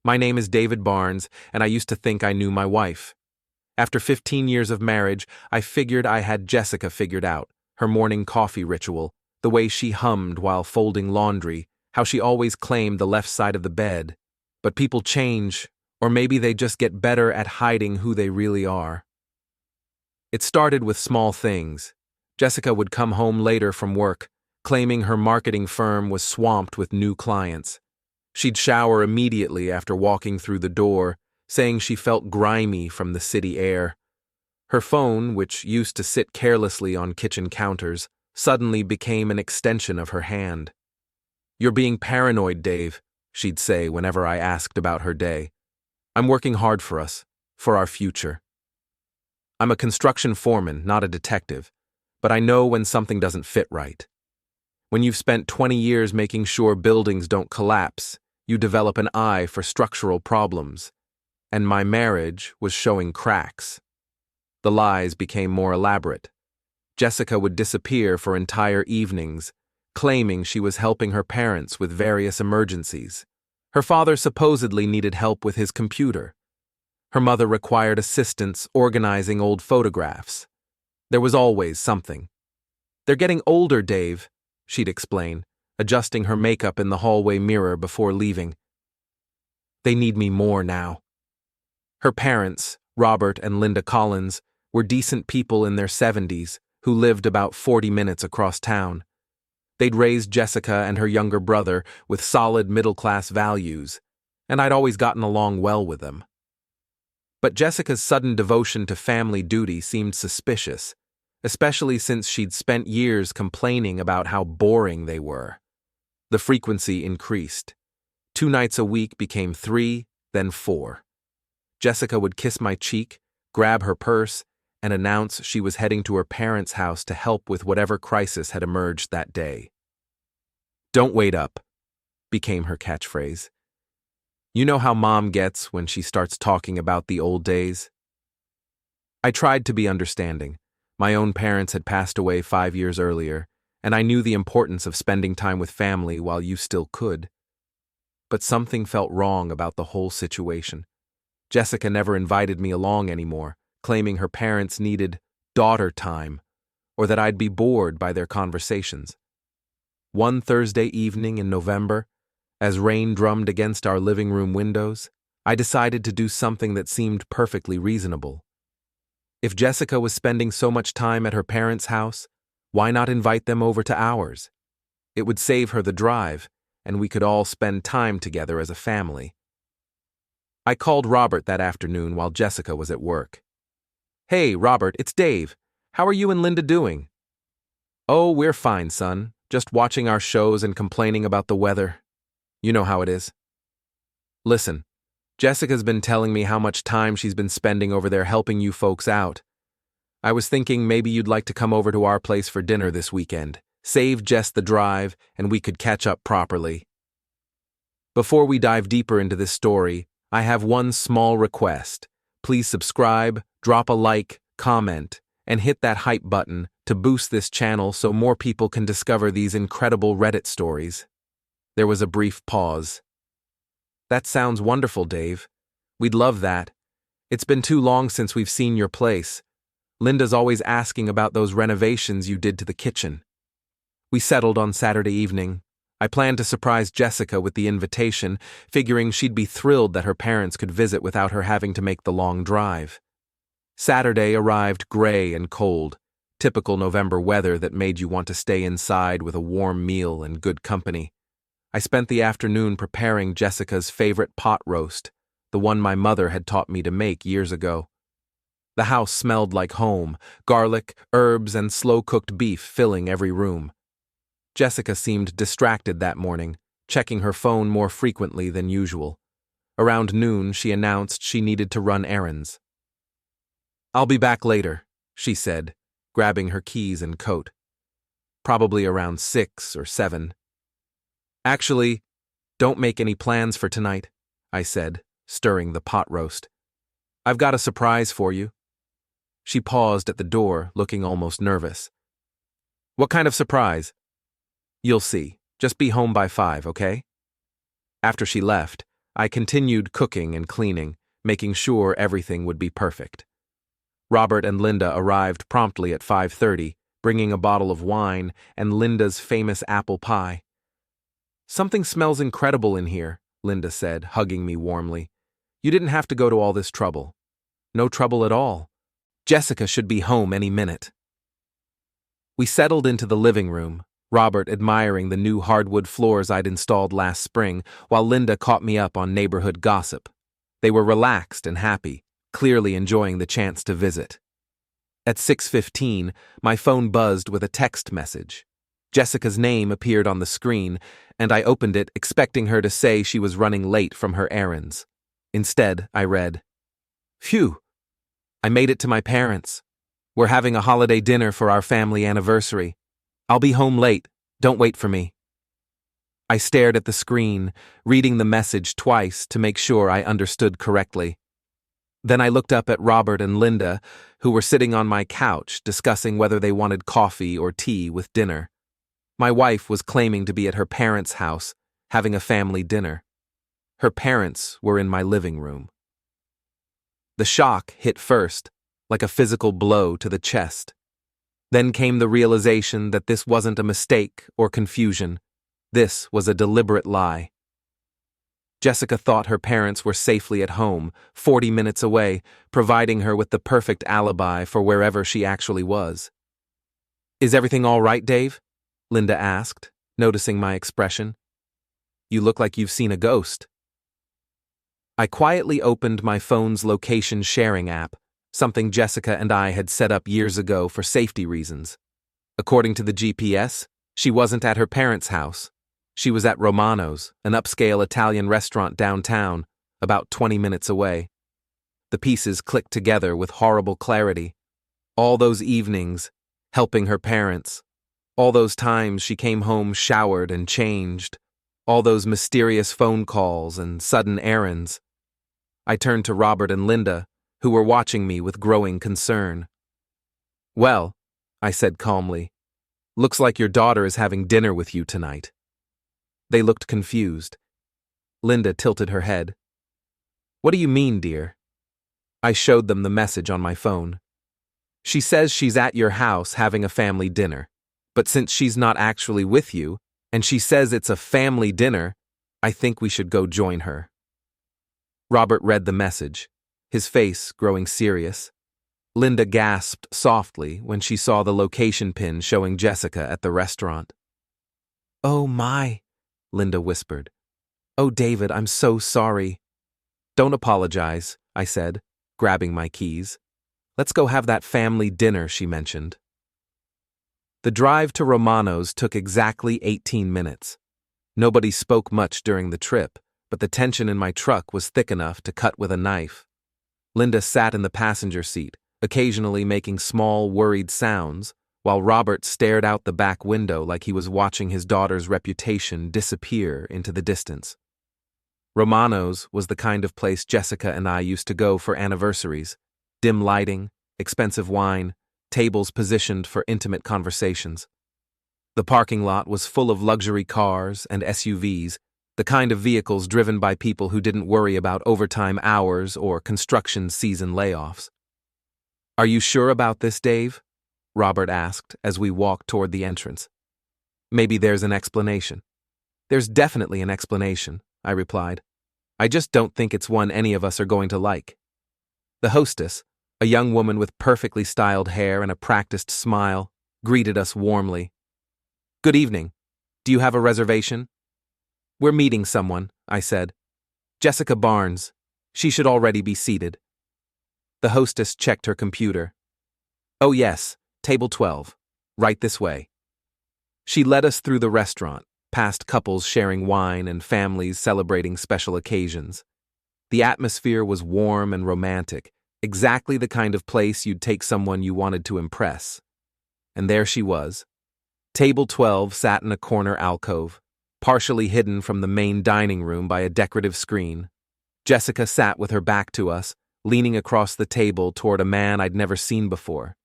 My name is David Barnes, and I used to think I knew my wife. After 15 years of marriage, I figured I had Jessica figured out, her morning coffee ritual, the way she hummed while folding laundry, how she always claimed the left side of the bed. But people change, or maybe they just get better at hiding who they really are. It started with small things. Jessica would come home later from work, claiming her marketing firm was swamped with new clients. She'd shower immediately after walking through the door, saying she felt grimy from the city air. Her phone, which used to sit carelessly on kitchen counters, suddenly became an extension of her hand. "You're being paranoid, Dave," she'd say whenever I asked about her day. "I'm working hard for us, for our future. I'm a construction foreman, not a detective, but I know when something doesn't fit right. When you've spent 20 years making sure buildings don't collapse, you develop an eye for structural problems. And my marriage was showing cracks." The lies became more elaborate. Jessica would disappear for entire evenings, claiming she was helping her parents with various emergencies. Her father supposedly needed help with his computer. Her mother required assistance organizing old photographs. There was always something. "They're getting older, Dave," she'd explain, adjusting her makeup in the hallway mirror before leaving. "They need me more now." Her parents, Robert and Linda Collins, were decent people in their 70s who lived about 40 minutes across town. They'd raised Jessica and her younger brother with solid middle-class values, and I'd always gotten along well with them. But Jessica's sudden devotion to family duty seemed suspicious, especially since she'd spent years complaining about how boring they were. The frequency increased. 2 nights a week became 3, then 4. Jessica would kiss my cheek, grab her purse, and announce she was heading to her parents' house to help with whatever crisis had emerged that day. "Don't wait up," became her catchphrase. You know how Mom gets when she starts talking about the old days? I tried to be understanding. My own parents had passed away 5 years earlier, and I knew the importance of spending time with family while you still could. But something felt wrong about the whole situation. Jessica never invited me along anymore, claiming her parents needed daughter time, or that I'd be bored by their conversations. One Thursday evening in November, as rain drummed against our living room windows, I decided to do something that seemed perfectly reasonable. If Jessica was spending so much time at her parents' house, why not invite them over to ours? It would save her the drive, and we could all spend time together as a family. I called Robert that afternoon while Jessica was at work. "Hey, Robert, it's Dave. How are you and Linda doing?" "Oh, we're fine, son. Just watching our shows and complaining about the weather. You know how it is." "Listen, Jessica's been telling me how much time she's been spending over there helping you folks out. I was thinking maybe you'd like to come over to our place for dinner this weekend. Save Jess the drive, and we could catch up properly." Before we dive deeper into this story, I have one small request. Please subscribe, drop a like, comment, and hit that hype button to boost this channel so more people can discover these incredible Reddit stories. There was a brief pause. "That sounds wonderful, Dave. We'd love that. It's been too long since we've seen your place. Linda's always asking about those renovations you did to the kitchen." We settled on Saturday evening. I planned to surprise Jessica with the invitation, figuring she'd be thrilled that her parents could visit without her having to make the long drive. Saturday arrived gray and cold, typical November weather that made you want to stay inside with a warm meal and good company. I spent the afternoon preparing Jessica's favorite pot roast, the one my mother had taught me to make years ago. The house smelled like home, garlic, herbs, and slow-cooked beef filling every room. Jessica seemed distracted that morning, checking her phone more frequently than usual. Around noon, she announced she needed to run errands. "I'll be back later," she said, grabbing her keys and coat. "Probably around 6 or 7. "Actually, don't make any plans for tonight," I said, stirring the pot roast. "I've got a surprise for you." She paused at the door, looking almost nervous. "What kind of surprise?" "You'll see. Just be home by 5, okay?" After she left, I continued cooking and cleaning, making sure everything would be perfect. Robert and Linda arrived promptly at 5:30, bringing a bottle of wine and Linda's famous apple pie. "Something smells incredible in here," Linda said, hugging me warmly. "You didn't have to go to all this trouble." "No trouble at all. Jessica should be home any minute." We settled into the living room, Robert admiring the new hardwood floors I'd installed last spring, while Linda caught me up on neighborhood gossip. They were relaxed and happy, clearly enjoying the chance to visit. At 6:15, my phone buzzed with a text message. Jessica's name appeared on the screen, and I opened it expecting her to say she was running late from her errands. Instead, I read, "Phew! I made it to my parents. We're having a holiday dinner for our family anniversary. I'll be home late. Don't wait for me." I stared at the screen, reading the message twice to make sure I understood correctly. Then I looked up at Robert and Linda, who were sitting on my couch discussing whether they wanted coffee or tea with dinner. My wife was claiming to be at her parents' house, having a family dinner. Her parents were in my living room. The shock hit first, like a physical blow to the chest. Then came the realization that this wasn't a mistake or confusion. This was a deliberate lie. Jessica thought her parents were safely at home, 40 minutes away, providing her with the perfect alibi for wherever she actually was. "Is everything all right, Dave?" Linda asked, noticing my expression. "You look like you've seen a ghost." I quietly opened my phone's location sharing app, something Jessica and I had set up years ago for safety reasons. According to the GPS, she wasn't at her parents' house. She was at Romano's, an upscale Italian restaurant downtown, about 20 minutes away. The pieces clicked together with horrible clarity. All those evenings, helping her parents. All those times she came home showered and changed. All those mysterious phone calls and sudden errands. I turned to Robert and Linda, who were watching me with growing concern. "Well," I said calmly, "looks like your daughter is having dinner with you tonight." They looked confused. Linda tilted her head. "What do you mean, dear?" I showed them the message on my phone. "She says she's at your house having a family dinner, but since she's not actually with you, and she says it's a family dinner, I think we should go join her." Robert read the message, his face growing serious. Linda gasped softly when she saw the location pin showing Jessica at the restaurant. "Oh my," Linda whispered. "Oh, David, I'm so sorry." "Don't apologize," I said, grabbing my keys. "Let's go have that family dinner she mentioned." The drive to Romano's took exactly 18 minutes. Nobody spoke much during the trip, but the tension in my truck was thick enough to cut with a knife. Linda sat in the passenger seat, occasionally making small, worried sounds, while Robert stared out the back window like he was watching his daughter's reputation disappear into the distance. Romano's was the kind of place Jessica and I used to go for anniversaries. Dim lighting, expensive wine, tables positioned for intimate conversations. The parking lot was full of luxury cars and SUVs, the kind of vehicles driven by people who didn't worry about overtime hours or construction season layoffs. "Are you sure about this, Dave?" Robert asked as we walked toward the entrance. "Maybe there's an explanation." "There's definitely an explanation," I replied. "I just don't think it's one any of us are going to like." The hostess, a young woman with perfectly styled hair and a practiced smile, greeted us warmly. "Good evening. Do you have a reservation?" "We're meeting someone," I said. "Jessica Barnes. She should already be seated." The hostess checked her computer. "Oh yes, table 12. Right this way." She led us through the restaurant, past couples sharing wine and families celebrating special occasions. The atmosphere was warm and romantic, exactly the kind of place you'd take someone you wanted to impress. And there she was. Table 12 sat in a corner alcove, partially hidden from the main dining room by a decorative screen. Jessica sat with her back to us, leaning across the table toward a man I'd never seen before.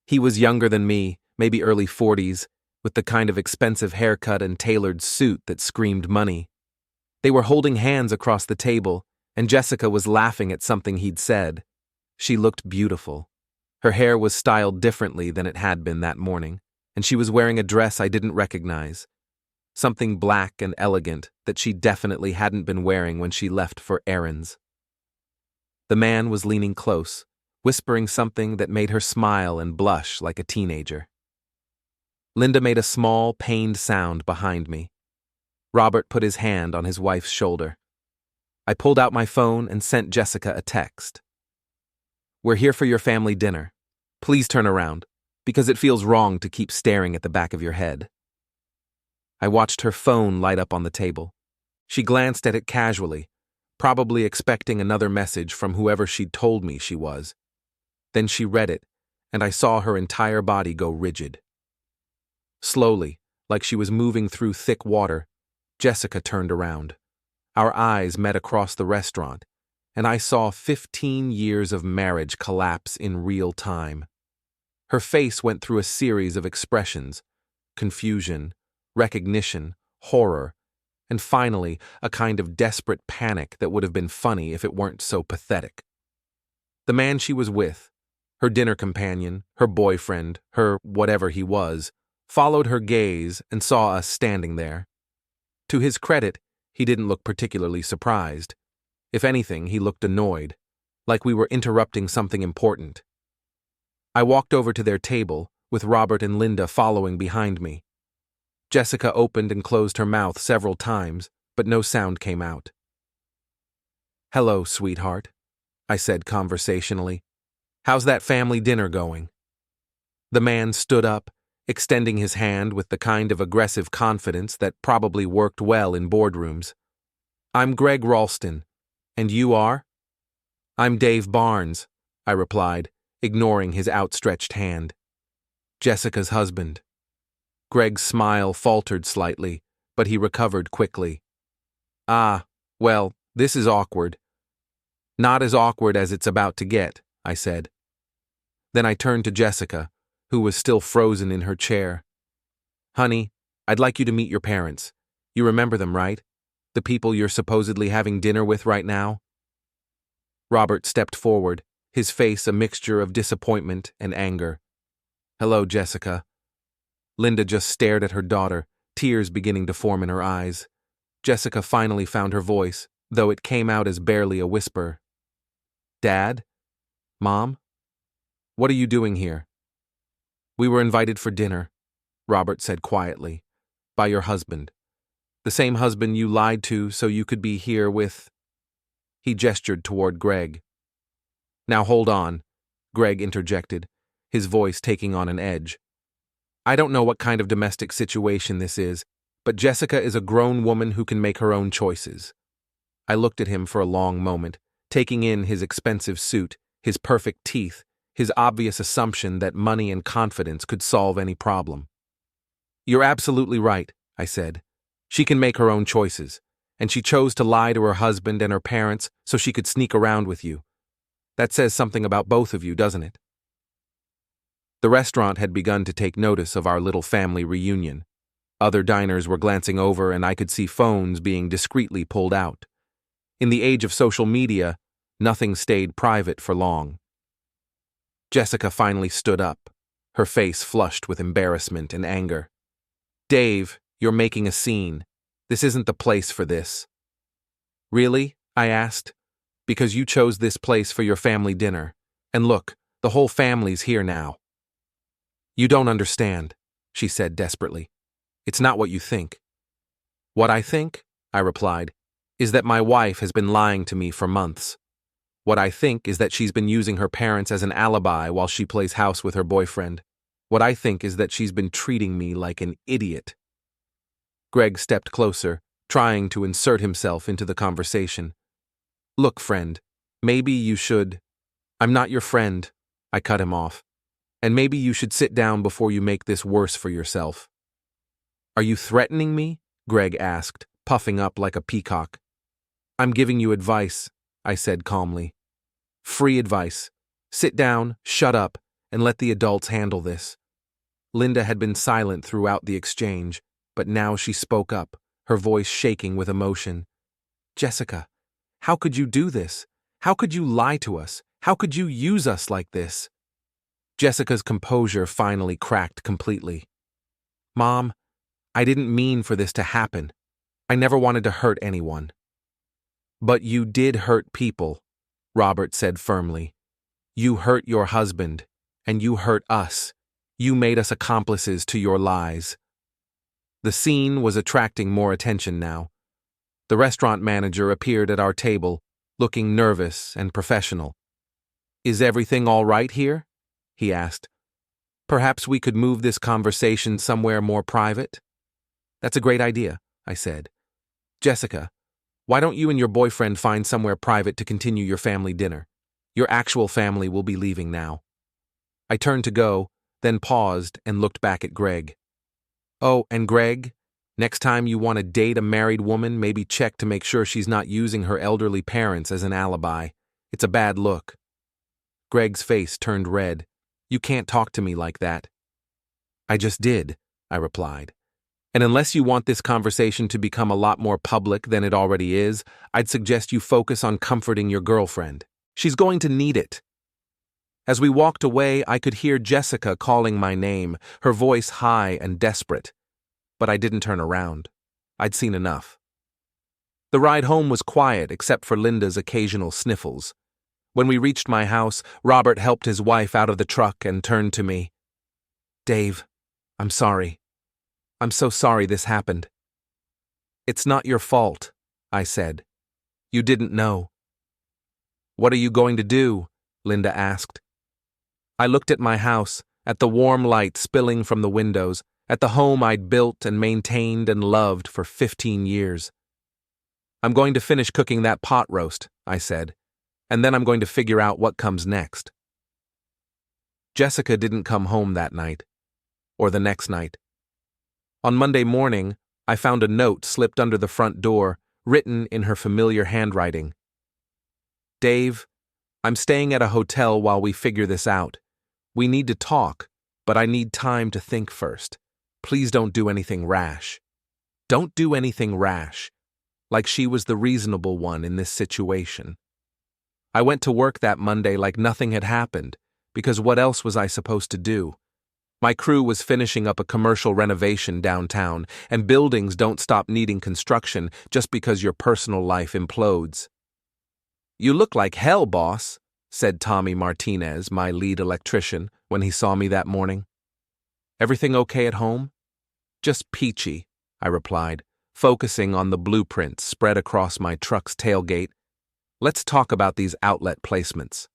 He was younger than me, maybe early 40s, with the kind of expensive haircut and tailored suit that screamed money. They were holding hands across the table, and Jessica was laughing at something he'd said. She looked beautiful. Her hair was styled differently than it had been that morning, and she was wearing a dress I didn't recognize. Something black and elegant that she definitely hadn't been wearing when she left for errands. The man was leaning close, whispering something that made her smile and blush like a teenager. Linda made a small, pained sound behind me. Robert put his hand on his wife's shoulder. I pulled out my phone and sent Jessica a text. "We're here for your family dinner. Please turn around, because it feels wrong to keep staring at the back of your head." I watched her phone light up on the table. She glanced at it casually, probably expecting another message from whoever she'd told me she was. Then she read it, and I saw her entire body go rigid. Slowly, like she was moving through thick water, Jessica turned around. Our eyes met across the restaurant, and I saw 15 years of marriage collapse in real time. Her face went through a series of expressions: confusion, recognition, horror, and finally a kind of desperate panic that would have been funny if it weren't so pathetic. The man she was with, her dinner companion, her boyfriend, her whatever he was, followed her gaze and saw us standing there. To his credit, he didn't look particularly surprised. If anything, he looked annoyed, like we were interrupting something important. I walked over to their table, with Robert and Linda following behind me. Jessica opened and closed her mouth several times, but no sound came out. "Hello, sweetheart," I said conversationally. "How's that family dinner going?" The man stood up, extending his hand with the kind of aggressive confidence that probably worked well in boardrooms. "I'm Greg Ralston. And you are?" "I'm Dave Barnes," I replied, ignoring his outstretched hand. "Jessica's husband." Greg's smile faltered slightly, but he recovered quickly. "Ah, well, this is awkward." "Not as awkward as it's about to get," I said. Then I turned to Jessica, who was still frozen in her chair. "Honey, I'd like you to meet your parents. You remember them, right? The people you're supposedly having dinner with right now?" Robert stepped forward, his face a mixture of disappointment and anger. "Hello, Jessica." Linda just stared at her daughter, tears beginning to form in her eyes. Jessica finally found her voice, though it came out as barely a whisper. "Dad? Mom? What are you doing here?" "We were invited for dinner," Robert said quietly, "by your husband. The same husband you lied to so you could be here with—" He gestured toward Greg. "Now hold on," Greg interjected, his voice taking on an edge. "I don't know what kind of domestic situation this is, but Jessica is a grown woman who can make her own choices." I looked at him for a long moment, taking in his expensive suit, his perfect teeth, his obvious assumption that money and confidence could solve any problem. "You're absolutely right," I said. "She can make her own choices, and she chose to lie to her husband and her parents so she could sneak around with you. That says something about both of you, doesn't it?" The restaurant had begun to take notice of our little family reunion. Other diners were glancing over, and I could see phones being discreetly pulled out. In the age of social media, nothing stayed private for long. Jessica finally stood up, her face flushed with embarrassment and anger. "Dave, you're making a scene. This isn't the place for this." "Really?" I asked. "Because you chose this place for your family dinner. And look, the whole family's here now." "You don't understand," she said desperately. "It's not what you think." "What I think," I replied, "is that my wife has been lying to me for months. What I think is that she's been using her parents as an alibi while she plays house with her boyfriend. What I think is that she's been treating me like an idiot." Greg stepped closer, trying to insert himself into the conversation. "Look, friend, maybe you should—" "I'm not your friend," I cut him off. "And maybe you should sit down before you make this worse for yourself." "Are you threatening me?" Greg asked, puffing up like a peacock. "I'm giving you advice," I said calmly. "Free advice. Sit down, shut up, and let the adults handle this." Linda had been silent throughout the exchange, but now she spoke up, her voice shaking with emotion. Jessica, how could you do this? How could you lie to us? How could you use us like this? Jessica's composure finally cracked completely. Mom, I didn't mean for this to happen. I never wanted to hurt anyone. But you did hurt people, Robert said firmly. You hurt your husband, and you hurt us. You made us accomplices to your lies. The scene was attracting more attention now. The restaurant manager appeared at our table, looking nervous and professional. Is everything all right here? He asked. Perhaps we could move this conversation somewhere more private? That's a great idea, I said. Jessica, why don't you and your boyfriend find somewhere private to continue your family dinner? Your actual family will be leaving now. I turned to go, then paused and looked back at Greg. Oh, and Greg, next time you want to date a married woman, maybe check to make sure she's not using her elderly parents as an alibi. It's a bad look. Greg's face turned red. You can't talk to me like that. I just did, I replied. And unless you want this conversation to become a lot more public than it already is, I'd suggest you focus on comforting your girlfriend. She's going to need it. As we walked away, I could hear Jessica calling my name, her voice high and desperate. But I didn't turn around. I'd seen enough. The ride home was quiet except for Linda's occasional sniffles. When we reached my house, Robert helped his wife out of the truck and turned to me. Dave, I'm sorry. I'm so sorry this happened. It's not your fault, I said. You didn't know. What are you going to do? Linda asked. I looked at my house, at the warm light spilling from the windows, at the home I'd built and maintained and loved for 15 years. I'm going to finish cooking that pot roast, I said, and then I'm going to figure out what comes next. Jessica didn't come home that night, or the next night. On Monday morning, I found a note slipped under the front door, written in her familiar handwriting. Dave, I'm staying at a hotel while we figure this out. We need to talk, but I need time to think first. Please don't do anything rash. Don't do anything rash, like she was the reasonable one in this situation. I went to work that Monday like nothing had happened, because what else was I supposed to do? My crew was finishing up a commercial renovation downtown, and buildings don't stop needing construction just because your personal life implodes. You look like hell, boss, said Tommy Martinez, my lead electrician, when he saw me that morning. Everything okay at home? Just peachy, I replied, focusing on the blueprints spread across my truck's tailgate. Let's talk about these outlet placements.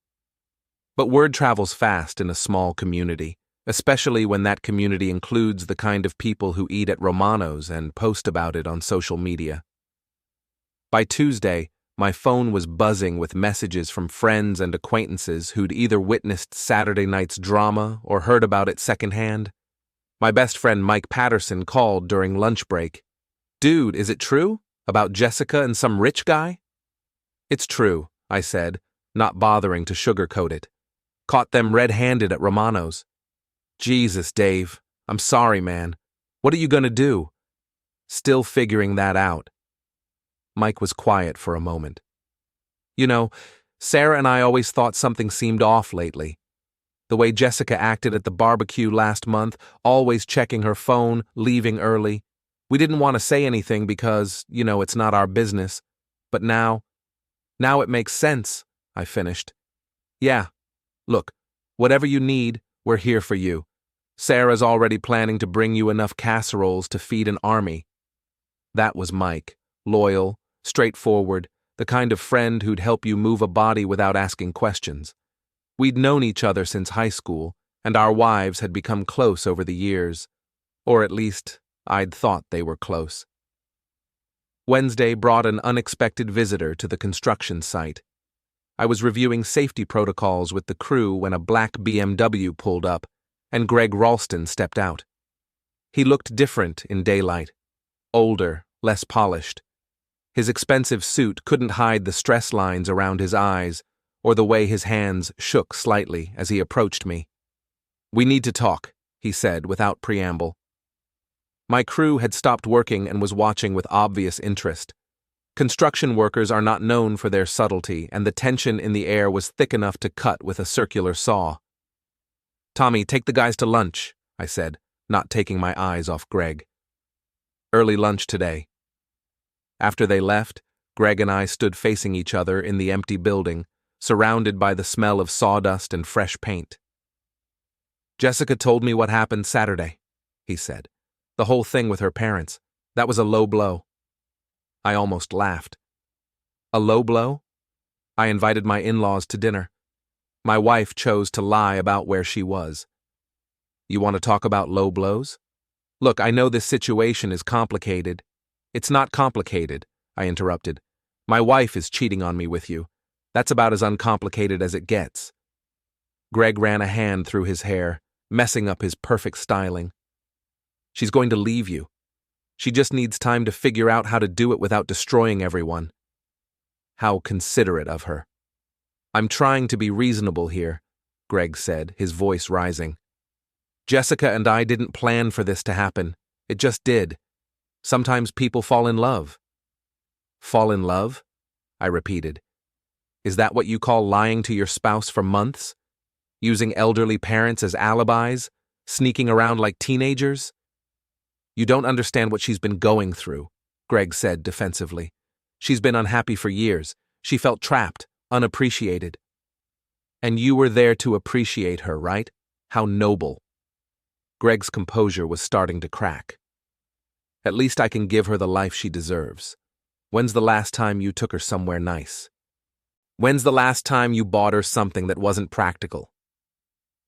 But word travels fast in a small community, especially when that community includes the kind of people who eat at Romano's and post about it on social media. By Tuesday, my phone was buzzing with messages from friends and acquaintances who'd either witnessed Saturday night's drama or heard about it secondhand. My best friend Mike Patterson called during lunch break. Dude, is it true? About Jessica and some rich guy? It's true, I said, not bothering to sugarcoat it. Caught them red-handed at Romano's. Jesus, Dave, I'm sorry, man. What are you gonna do? Still figuring that out. Mike was quiet for a moment. You know, Sarah and I always thought something seemed off lately. The way Jessica acted at the barbecue last month, always checking her phone, leaving early. We didn't want to say anything because, it's not our business. But now it makes sense, I finished. Yeah. Look, whatever you need, we're here for you. Sarah's already planning to bring you enough casseroles to feed an army. That was Mike, loyal, straightforward, the kind of friend who'd help you move a body without asking questions. We'd known each other since high school, and our wives had become close over the years. Or at least, I'd thought they were close. Wednesday brought an unexpected visitor to the construction site. I was reviewing safety protocols with the crew when a black BMW pulled up, and Greg Ralston stepped out. He looked different in daylight, older, less polished. His expensive suit couldn't hide the stress lines around his eyes or the way his hands shook slightly as he approached me. We need to talk, he said without preamble. My crew had stopped working and was watching with obvious interest. Construction workers are not known for their subtlety, and the tension in the air was thick enough to cut with a circular saw. "Tommy, take the guys to lunch," I said, not taking my eyes off Greg. "Early lunch today." After they left, Greg and I stood facing each other in the empty building, surrounded by the smell of sawdust and fresh paint. "Jessica told me what happened Saturday," he said. "The whole thing with her parents. That was a low blow." I almost laughed. A low blow? I invited my in-laws to dinner. My wife chose to lie about where she was. You want to talk about low blows? Look, I know this situation is complicated. It's not complicated, I interrupted. My wife is cheating on me with you. That's about as uncomplicated as it gets. Greg ran a hand through his hair, messing up his perfect styling. She's going to leave you. She just needs time to figure out how to do it without destroying everyone. How considerate of her. I'm trying to be reasonable here, Greg said, his voice rising. Jessica and I didn't plan for this to happen. It just did. Sometimes people fall in love. Fall in love? I repeated. Is that what you call lying to your spouse for months? Using elderly parents as alibis? Sneaking around like teenagers? You don't understand what she's been going through, Greg said defensively. She's been unhappy for years. She felt trapped, unappreciated. And you were there to appreciate her, right? How noble. Greg's composure was starting to crack. At least I can give her the life she deserves. When's the last time you took her somewhere nice? When's the last time you bought her something that wasn't practical?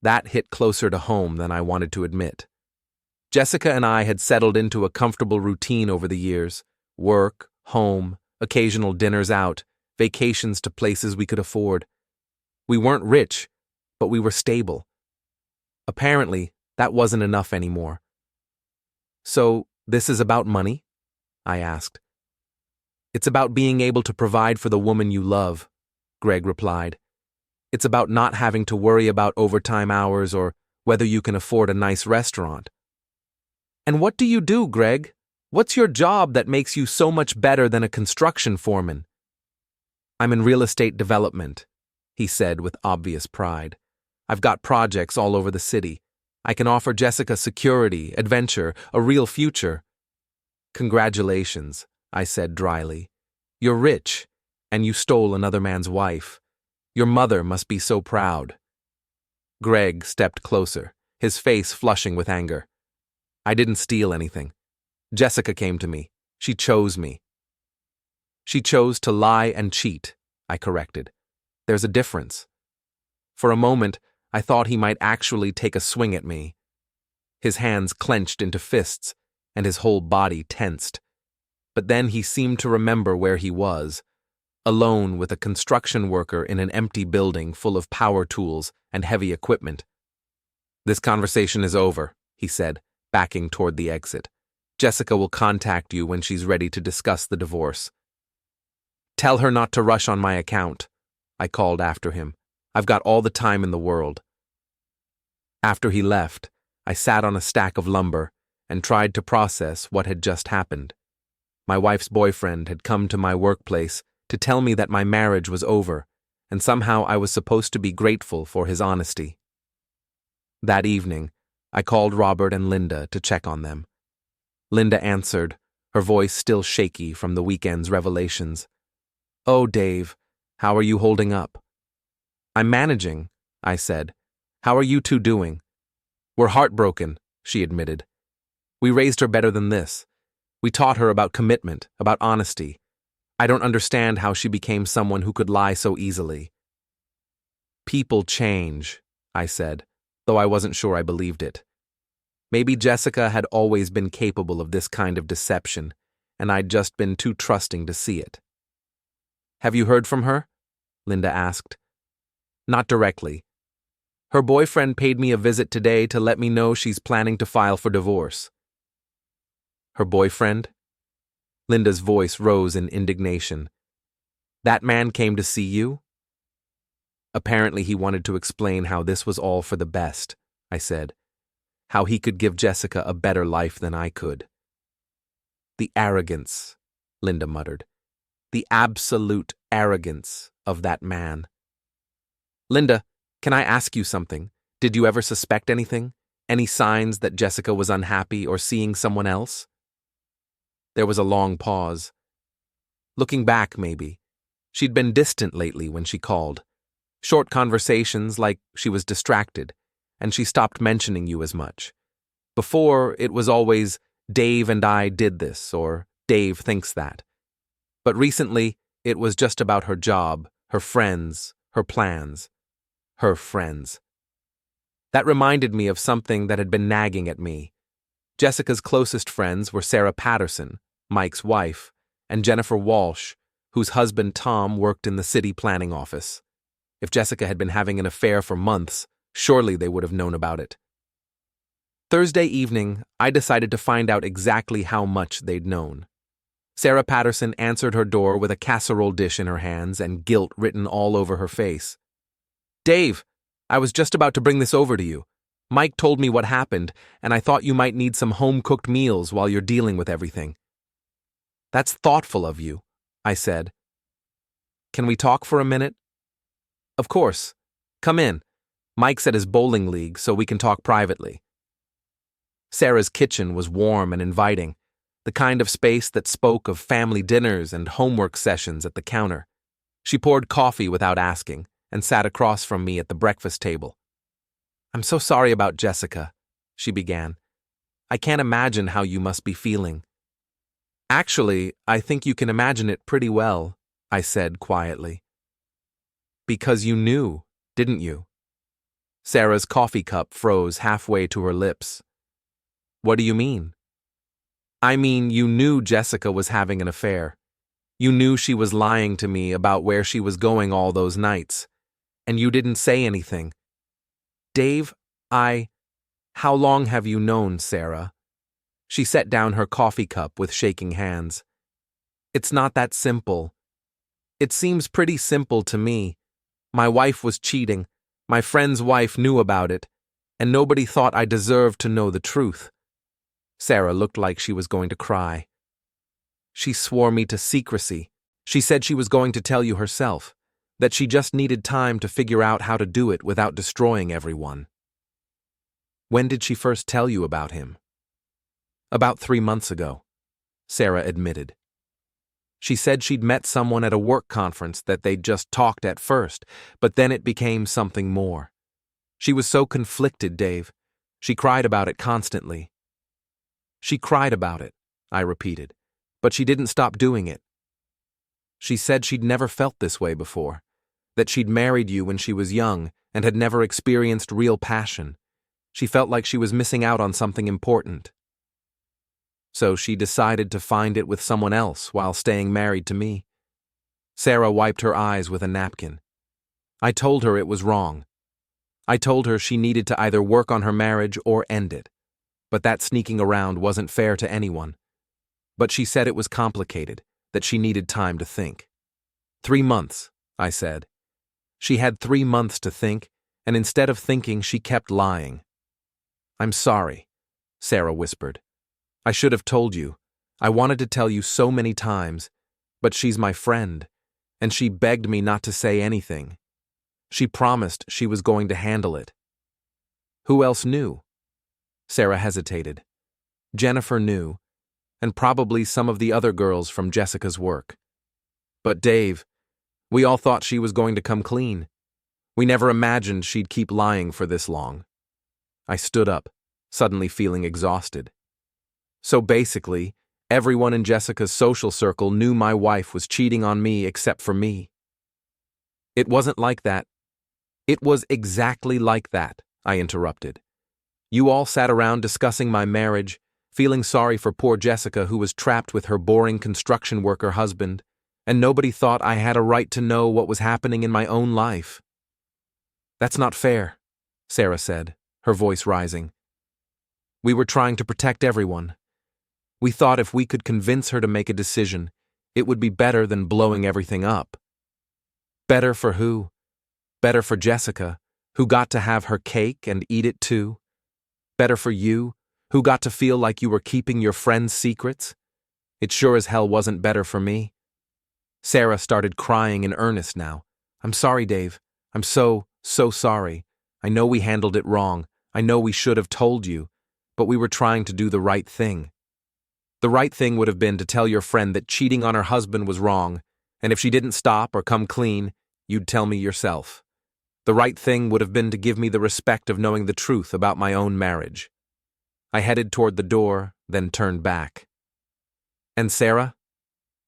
That hit closer to home than I wanted to admit. Jessica and I had settled into a comfortable routine over the years. Work, home, occasional dinners out, vacations to places we could afford. We weren't rich, but we were stable. Apparently, that wasn't enough anymore. So, this is about money? I asked. It's about being able to provide for the woman you love, Greg replied. It's about not having to worry about overtime hours or whether you can afford a nice restaurant. And what do you do, Greg? What's your job that makes you so much better than a construction foreman? I'm in real estate development, he said with obvious pride. I've got projects all over the city. I can offer Jessica security, adventure, a real future. Congratulations, I said dryly. You're rich, and you stole another man's wife. Your mother must be so proud. Greg stepped closer, his face flushing with anger. I didn't steal anything. Jessica came to me. She chose me. She chose to lie and cheat, I corrected. There's a difference. For a moment, I thought he might actually take a swing at me. His hands clenched into fists, and his whole body tensed. But then he seemed to remember where he was, alone with a construction worker in an empty building full of power tools and heavy equipment. This conversation is over, he said, backing toward the exit. Jessica will contact you when she's ready to discuss the divorce. Tell her not to rush on my account, I called after him. I've got all the time in the world. After he left, I sat on a stack of lumber and tried to process what had just happened. My wife's boyfriend had come to my workplace to tell me that my marriage was over, and somehow I was supposed to be grateful for his honesty. That evening, I called Robert and Linda to check on them. Linda answered, her voice still shaky from the weekend's revelations. Oh, Dave, how are you holding up? I'm managing, I said. How are you two doing? We're heartbroken, she admitted. We raised her better than this. We taught her about commitment, about honesty. I don't understand how she became someone who could lie so easily. People change, I said, though I wasn't sure I believed it. Maybe Jessica had always been capable of this kind of deception, and I'd just been too trusting to see it. Have you heard from her? Linda asked. Not directly. Her boyfriend paid me a visit today to let me know she's planning to file for divorce. Her boyfriend? Linda's voice rose in indignation. That man came to see you? Apparently he wanted to explain how this was all for the best, I said. How he could give Jessica a better life than I could. The arrogance, Linda muttered. The absolute arrogance of that man. Linda, can I ask you something? Did you ever suspect anything? Any signs that Jessica was unhappy or seeing someone else? There was a long pause. Looking back, maybe. She'd been distant lately when she called. Short conversations like she was distracted, and she stopped mentioning you as much. Before, it was always, Dave and I did this, or Dave thinks that. But recently, it was just about her job, her friends, her plans. Her friends. That reminded me of something that had been nagging at me. Jessica's closest friends were Sarah Patterson, Mike's wife, and Jennifer Walsh, whose husband Tom worked in the city planning office. If Jessica had been having an affair for months, surely they would have known about it. Thursday evening, I decided to find out exactly how much they'd known. Sarah Patterson answered her door with a casserole dish in her hands and guilt written all over her face. Dave, I was just about to bring this over to you. Mike told me what happened, and I thought you might need some home-cooked meals while you're dealing with everything. That's thoughtful of you, I said. Can we talk for a minute? Of course. Come in. Mike's at his bowling league, so we can talk privately. Sarah's kitchen was warm and inviting, the kind of space that spoke of family dinners and homework sessions at the counter. She poured coffee without asking, and sat across from me at the breakfast table. I'm so sorry about Jessica, she began. I can't imagine how you must be feeling. Actually, I think you can imagine it pretty well, I said quietly. Because you knew, didn't you? Sarah's coffee cup froze halfway to her lips. What do you mean? I mean, you knew Jessica was having an affair. You knew she was lying to me about where she was going all those nights. And you didn't say anything. Dave, how long have you known Sarah? She set down her coffee cup with shaking hands. It's not that simple. It seems pretty simple to me. My wife was cheating. My friend's wife knew about it, and nobody thought I deserved to know the truth. Sarah looked like she was going to cry. She swore me to secrecy. She said she was going to tell you herself. That she just needed time to figure out how to do it without destroying everyone. When did she first tell you about him? About 3 months ago, Sarah admitted. She said she'd met someone at a work conference that they'd just talked at first, but then it became something more. She was so conflicted, Dave. She cried about it constantly. She cried about it, I repeated, but she didn't stop doing it. She said she'd never felt this way before, that she'd married you when she was young and had never experienced real passion. She felt like she was missing out on something important. So she decided to find it with someone else while staying married to me. Sarah wiped her eyes with a napkin. I told her it was wrong. I told her she needed to either work on her marriage or end it. But that sneaking around wasn't fair to anyone. But she said it was complicated, that she needed time to think. 3 months, I said. She had 3 months to think, and instead of thinking, she kept lying. I'm sorry, Sarah whispered. I should have told you. I wanted to tell you so many times, but she's my friend, and she begged me not to say anything. She promised she was going to handle it. Who else knew? Sarah hesitated. Jennifer knew, and probably some of the other girls from Jessica's work. But Dave, we all thought she was going to come clean. We never imagined she'd keep lying for this long. I stood up, suddenly feeling exhausted. So basically, everyone in Jessica's social circle knew my wife was cheating on me except for me. It wasn't like that. It was exactly like that, I interrupted. You all sat around discussing my marriage, feeling sorry for poor Jessica who was trapped with her boring construction worker husband, and nobody thought I had a right to know what was happening in my own life. That's not fair, Sarah said, her voice rising. We were trying to protect everyone. We thought if we could convince her to make a decision, it would be better than blowing everything up. Better for who? Better for Jessica, who got to have her cake and eat it too. Better for you, who got to feel like you were keeping your friends' secrets. It sure as hell wasn't better for me. Sarah started crying in earnest now. I'm sorry, Dave. I'm so sorry. I know we handled it wrong. I know we should have told you, but we were trying to do the right thing. The right thing would have been to tell your friend that cheating on her husband was wrong, and if she didn't stop or come clean, you'd tell me yourself. The right thing would have been to give me the respect of knowing the truth about my own marriage. I headed toward the door, then turned back. And Sarah?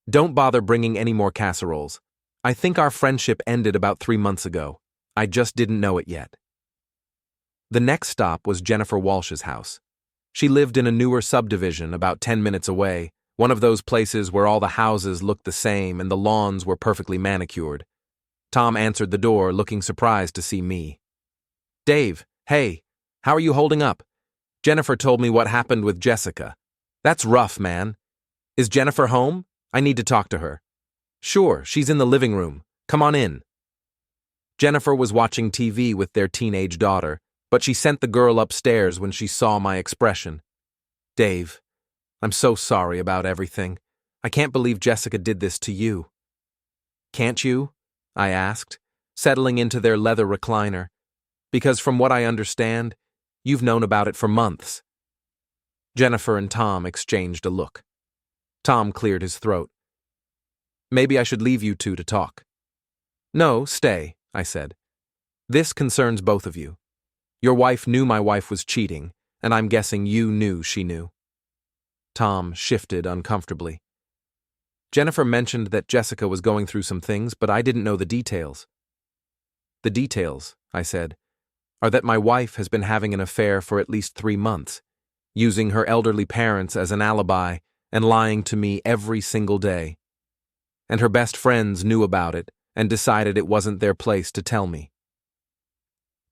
Don't bother bringing any more casseroles. I think our friendship ended about 3 months ago. I just didn't know it yet. The next stop was Jennifer Walsh's house. She lived in a newer subdivision about 10 minutes away, one of those places where all the houses looked the same and the lawns were perfectly manicured. Tom answered the door, looking surprised to see me. Dave, hey, how are you holding up? Jennifer told me what happened with Jessica. That's rough, man. Is Jennifer home? I need to talk to her. Sure, she's in the living room. Come on in. Jennifer was watching TV with their teenage daughter, but she sent the girl upstairs when she saw my expression. Dave, I'm so sorry about everything. I can't believe Jessica did this to you. Can't you? I asked, settling into their leather recliner. Because from what I understand, you've known about it for months. Jennifer and Tom exchanged a look. Tom cleared his throat. Maybe I should leave you two to talk. No, stay, I said. This concerns both of you. Your wife knew my wife was cheating, and I'm guessing you knew she knew. Tom shifted uncomfortably. Jennifer mentioned that Jessica was going through some things, but I didn't know the details. The details, I said, are that my wife has been having an affair for at least 3 months, using her elderly parents as an alibi and lying to me every single day. And her best friends knew about it and decided it wasn't their place to tell me.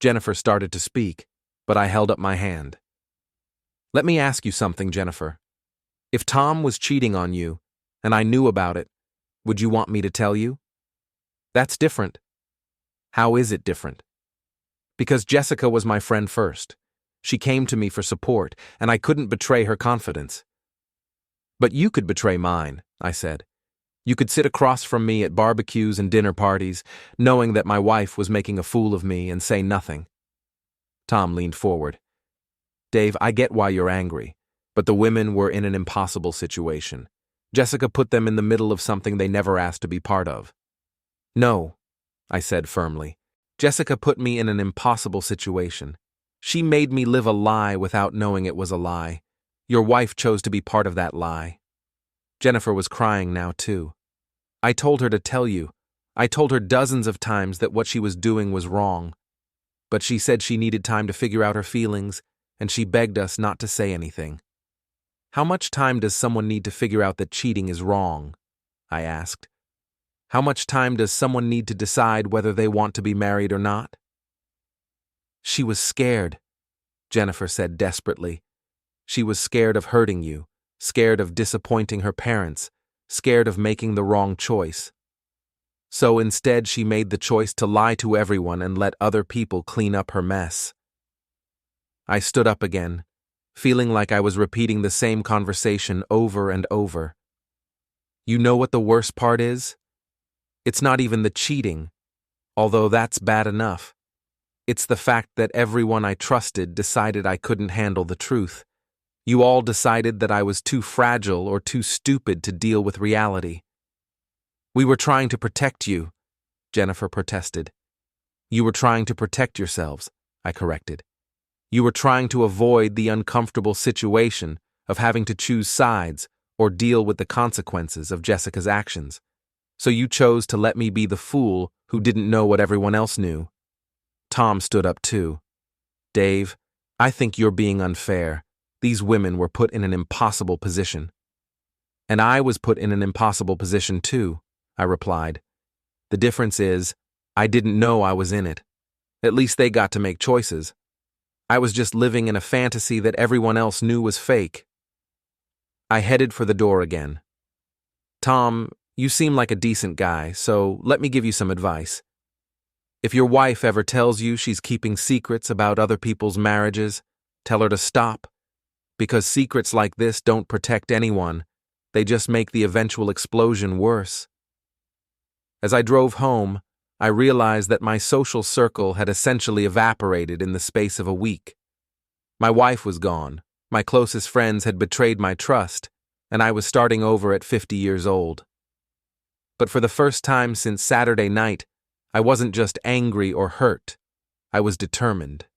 Jennifer started to speak, but I held up my hand. Let me ask you something, Jennifer. If Tom was cheating on you, and I knew about it, would you want me to tell you? That's different. How is it different? Because Jessica was my friend first. She came to me for support, and I couldn't betray her confidence. But you could betray mine, I said. You could sit across from me at barbecues and dinner parties, knowing that my wife was making a fool of me, and say nothing. Tom leaned forward. Dave, I get why you're angry, but the women were in an impossible situation. Jessica put them in the middle of something they never asked to be part of. No, I said firmly. Jessica put me in an impossible situation. She made me live a lie without knowing it was a lie. Your wife chose to be part of that lie. Jennifer was crying now, too. I told her to tell you. I told her dozens of times that what she was doing was wrong. But she said she needed time to figure out her feelings, and she begged us not to say anything. How much time does someone need to figure out that cheating is wrong? I asked. How much time does someone need to decide whether they want to be married or not? She was scared, Jennifer said desperately. She was scared of hurting you, scared of disappointing her parents, scared of making the wrong choice. So instead she made the choice to lie to everyone and let other people clean up her mess. I stood up again, feeling like I was repeating the same conversation over and over. You know what the worst part is? It's not even the cheating, although that's bad enough. It's the fact that everyone I trusted decided I couldn't handle the truth. You all decided that I was too fragile or too stupid to deal with reality. We were trying to protect you, Jennifer protested. You were trying to protect yourselves, I corrected. You were trying to avoid the uncomfortable situation of having to choose sides or deal with the consequences of Jessica's actions. So you chose to let me be the fool who didn't know what everyone else knew. Tom stood up too. Dave, I think you're being unfair. These women were put in an impossible position. And I was put in an impossible position too, I replied. The difference is, I didn't know I was in it. At least they got to make choices. I was just living in a fantasy that everyone else knew was fake. I headed for the door again. Tom, you seem like a decent guy, so let me give you some advice. If your wife ever tells you she's keeping secrets about other people's marriages, tell her to stop. Because secrets like this don't protect anyone. They just make the eventual explosion worse. As I drove home, I realized that my social circle had essentially evaporated in the space of a week. My wife was gone, my closest friends had betrayed my trust, and I was starting over at 50 years old. But for the first time since Saturday night, I wasn't just angry or hurt. I was determined.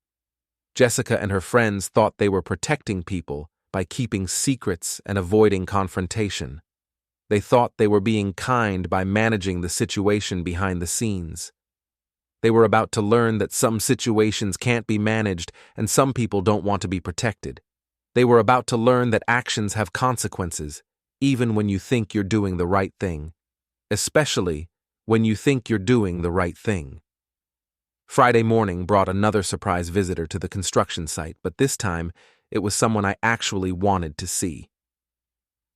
Jessica and her friends thought they were protecting people by keeping secrets and avoiding confrontation. They thought they were being kind by managing the situation behind the scenes. They were about to learn that some situations can't be managed and some people don't want to be protected. They were about to learn that actions have consequences, even when you think you're doing the right thing. Especially when you think you're doing the right thing. Friday morning brought another surprise visitor to the construction site, but this time it was someone I actually wanted to see.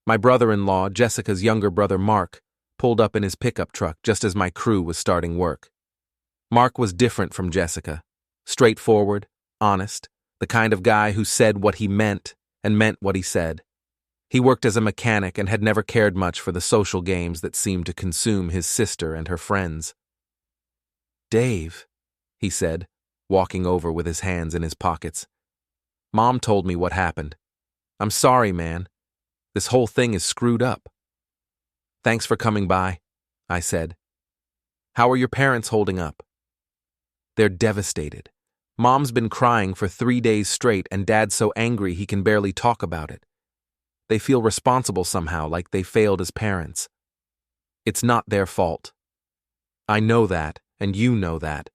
My brother-in-law, Jessica's younger brother Mark, pulled up in his pickup truck just as my crew was starting work. Mark was different from Jessica. Straightforward, honest, the kind of guy who said what he meant and meant what he said. He worked as a mechanic and had never cared much for the social games that seemed to consume his sister and her friends. "Dave," he said, walking over with his hands in his pockets. "Mom told me what happened. I'm sorry, man. This whole thing is screwed up." "Thanks for coming by," I said. "How are your parents holding up?" "They're devastated. Mom's been crying for 3 days straight and Dad's so angry he can barely talk about it. They feel responsible somehow, like they failed as parents. It's not their fault. I know that, and you know that,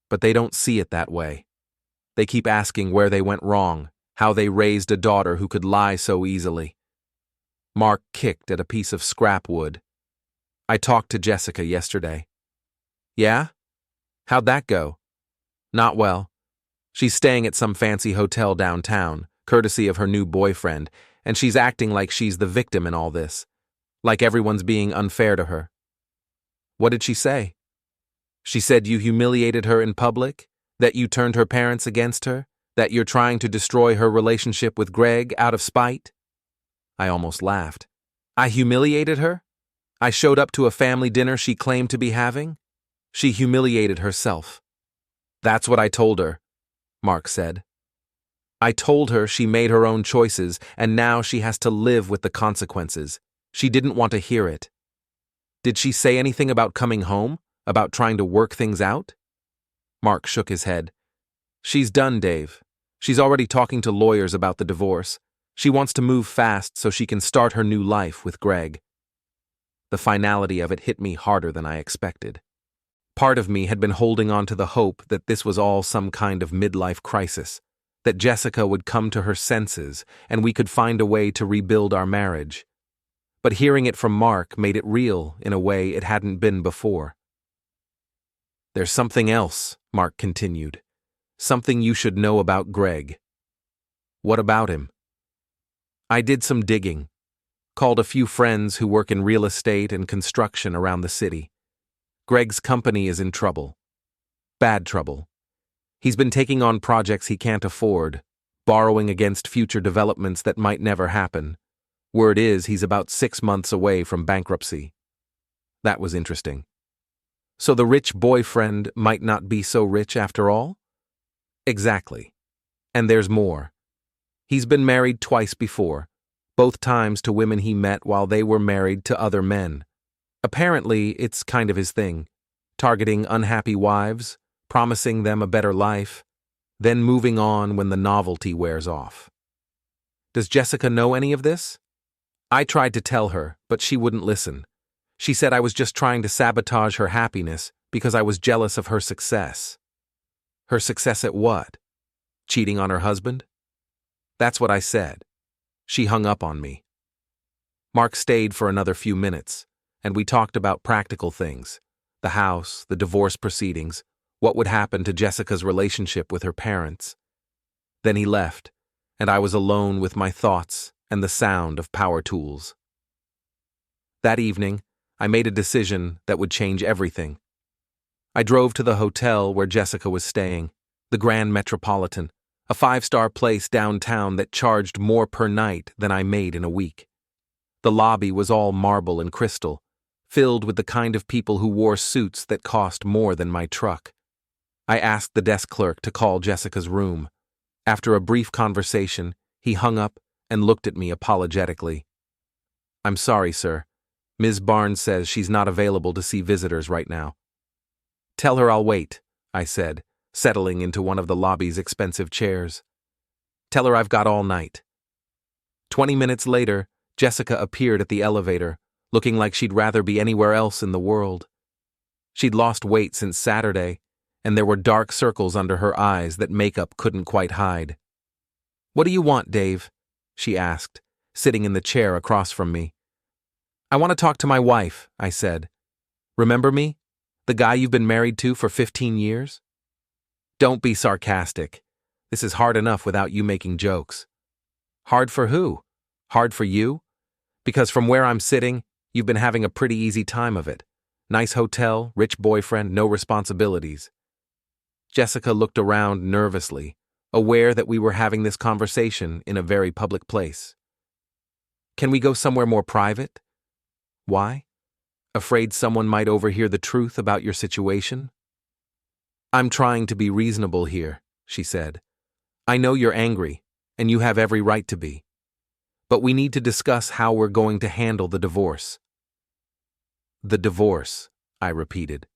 but they don't see it that way. They keep asking where they went wrong, how they raised a daughter who could lie so easily." Mark kicked at a piece of scrap wood. "I talked to Jessica yesterday." "Yeah? How'd that go?" "Not well. She's staying at some fancy hotel downtown, courtesy of her new boyfriend, and she's acting like she's the victim in all this, like everyone's being unfair to her." "What did she say?" "She said you humiliated her in public, that you turned her parents against her, that you're trying to destroy her relationship with Greg out of spite." I almost laughed. "I humiliated her? I showed up to a family dinner she claimed to be having? She humiliated herself." "That's what I told her," Mark said. "I told her she made her own choices, and now she has to live with the consequences. She didn't want to hear it." "Did she say anything about coming home? About trying to work things out?" Mark shook his head. "She's done, Dave. She's already talking to lawyers about the divorce. She wants to move fast so she can start her new life with Greg." The finality of it hit me harder than I expected. Part of me had been holding on to the hope that this was all some kind of midlife crisis, that Jessica would come to her senses and we could find a way to rebuild our marriage. But hearing it from Mark made it real in a way it hadn't been before. "There's something else," Mark continued. "Something you should know about Greg." "What about him?" I did some digging, called a few friends who work in real estate and construction around the city. Greg's company is in trouble. Bad trouble. He's been taking on projects he can't afford, borrowing against future developments that might never happen. Word is he's about 6 months away from bankruptcy. That was interesting. So the rich boyfriend might not be so rich after all? Exactly. And there's more. He's been married twice before, both times to women he met while they were married to other men. Apparently, it's kind of his thing, targeting unhappy wives, promising them a better life, then moving on when the novelty wears off. Does Jessica know any of this? I tried to tell her, but she wouldn't listen. She said I was just trying to sabotage her happiness because I was jealous of her success. Her success at what? Cheating on her husband? That's what I said. She hung up on me. Mark stayed for another few minutes, and we talked about practical things, the house, the divorce proceedings, what would happen to Jessica's relationship with her parents. Then he left, and I was alone with my thoughts and the sound of power tools. That evening, I made a decision that would change everything. I drove to the hotel where Jessica was staying, the Grand Metropolitan, a 5-star place downtown that charged more per night than I made in a week. The lobby was all marble and crystal, filled with the kind of people who wore suits that cost more than my truck. I asked the desk clerk to call Jessica's room. After a brief conversation, he hung up and looked at me apologetically. "I'm sorry, sir. Ms. Barnes says she's not available to see visitors right now." "Tell her I'll wait," I said, settling into one of the lobby's expensive chairs. "Tell her I've got all night." 20 minutes later, Jessica appeared at the elevator, looking like she'd rather be anywhere else in the world. She'd lost weight since Saturday, and there were dark circles under her eyes that makeup couldn't quite hide. "What do you want, Dave?" she asked, sitting in the chair across from me. "I want to talk to my wife," I said. "Remember me? The guy you've been married to for 15 years? Don't be sarcastic. This is hard enough without you making jokes." "Hard for who? Hard for you? Because from where I'm sitting, you've been having a pretty easy time of it. Nice hotel, rich boyfriend, no responsibilities." Jessica looked around nervously, aware that we were having this conversation in a very public place. "Can we go somewhere more private?" "Why? Afraid someone might overhear the truth about your situation?" "I'm trying to be reasonable here," she said. "I know you're angry, and you have every right to be. But we need to discuss how we're going to handle the divorce." "The divorce," I repeated.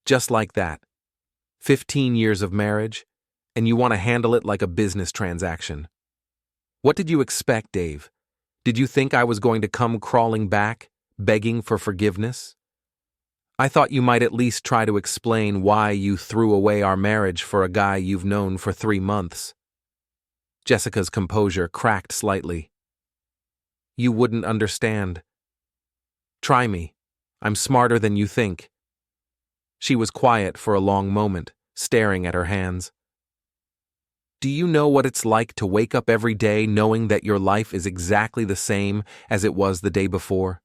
"Just like that. 15 years of marriage, and you want to handle it like a business transaction. What did you expect, Dave? Did you think I was going to come crawling back, begging for forgiveness? I thought you might at least try to explain why you threw away our marriage for a guy you've known for 3 months. Jessica's composure cracked slightly. "You wouldn't understand. Try me. I'm smarter than you think." She was quiet for a long moment, staring at her hands. "Do you know what it's like to wake up every day knowing that your life is exactly the same as it was the day before?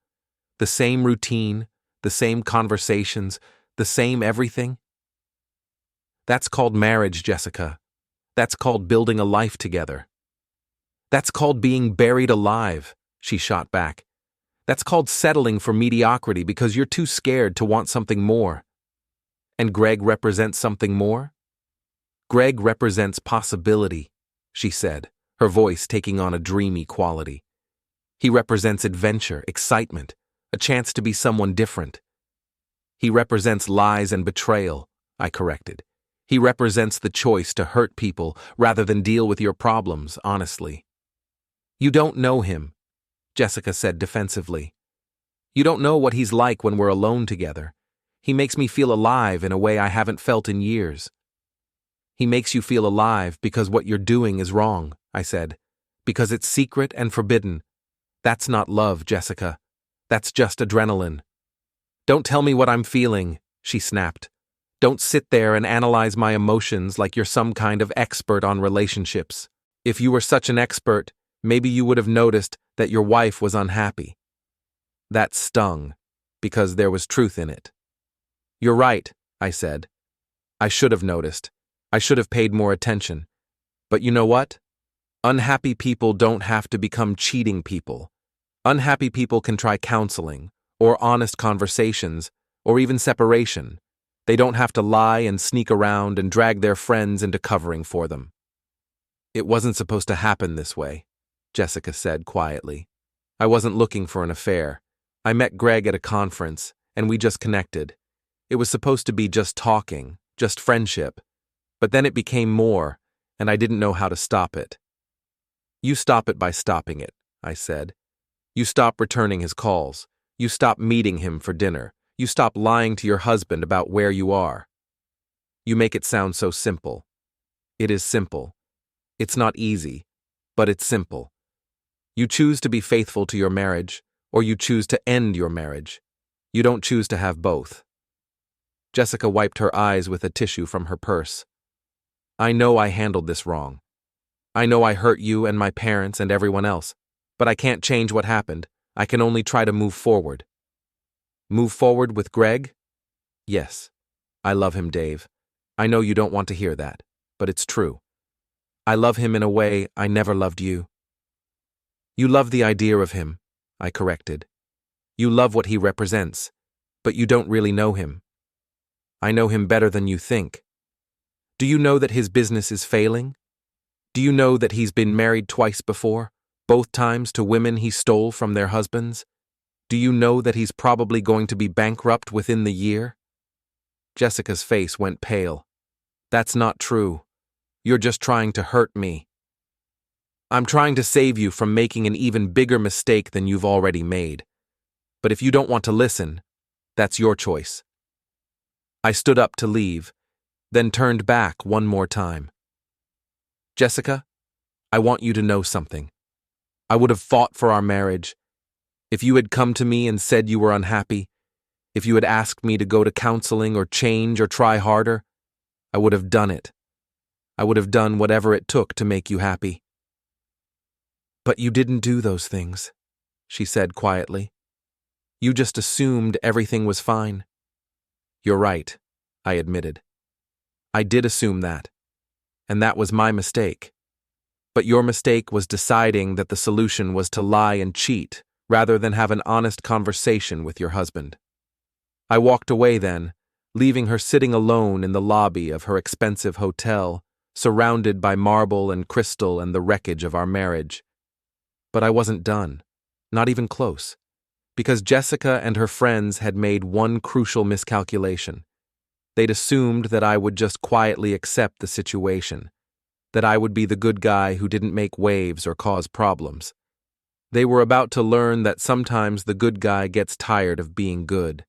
The same routine, the same conversations, the same everything? That's called marriage, Jessica. That's called building a life together. That's called being buried alive," she shot back. "That's called settling for mediocrity because you're too scared to want something more. And Greg represents something more? Greg represents possibility," she said, her voice taking on a dreamy quality. "He represents adventure, excitement, a chance to be someone different." "He represents lies and betrayal," I corrected. "He represents the choice to hurt people rather than deal with your problems, honestly." "You don't know him," Jessica said defensively. "You don't know what he's like when we're alone together. He makes me feel alive in a way I haven't felt in years." "He makes you feel alive because what you're doing is wrong," I said. "Because it's secret and forbidden. That's not love, Jessica. That's just adrenaline." "Don't tell me what I'm feeling," she snapped. "Don't sit there and analyze my emotions like you're some kind of expert on relationships. If you were such an expert, maybe you would have noticed that your wife was unhappy." That stung, because there was truth in it. "You're right," I said. "I should have noticed. I should have paid more attention. But you know what? Unhappy people don't have to become cheating people. Unhappy people can try counseling, or honest conversations, or even separation. They don't have to lie and sneak around and drag their friends into covering for them." "It wasn't supposed to happen this way," Jessica said quietly. "I wasn't looking for an affair. I met Greg at a conference, and we just connected. It was supposed to be just talking, just friendship. But then it became more, and I didn't know how to stop it." "You stop it by stopping it," I said. "You stop returning his calls. You stop meeting him for dinner. You stop lying to your husband about where you are. You make it sound so simple. It is simple. It's not easy, but it's simple. You choose to be faithful to your marriage, or you choose to end your marriage. You don't choose to have both." Jessica wiped her eyes with a tissue from her purse. "I know I handled this wrong. I know I hurt you and my parents and everyone else, but I can't change what happened. I can only try to move forward." "Move forward with Greg?" "Yes. I love him, Dave. I know you don't want to hear that, but it's true. I love him in a way I never loved you." "You love the idea of him," I corrected. You love what he represents, but you don't really know him. I know him better than you think. Do you know that his business is failing? Do you know that he's been married twice before, both times to women he stole from their husbands? Do you know that he's probably going to be bankrupt within the year? Jessica's face went pale. That's not true. You're just trying to hurt me. I'm trying to save you from making an even bigger mistake than you've already made. But if you don't want to listen, that's your choice. I stood up to leave, then turned back one more time. Jessica, I want you to know something. I would have fought for our marriage. If you had come to me and said you were unhappy, if you had asked me to go to counseling or change or try harder, I would have done it. I would have done whatever it took to make you happy. But you didn't do those things, she said quietly. You just assumed everything was fine. You're right, I admitted. I did assume that, and that was my mistake. But your mistake was deciding that the solution was to lie and cheat rather than have an honest conversation with your husband. I walked away then, leaving her sitting alone in the lobby of her expensive hotel, surrounded by marble and crystal and the wreckage of our marriage. But I wasn't done, not even close, because Jessica and her friends had made one crucial miscalculation. They'd assumed that I would just quietly accept the situation, that I would be the good guy who didn't make waves or cause problems. They were about to learn that sometimes the good guy gets tired of being good.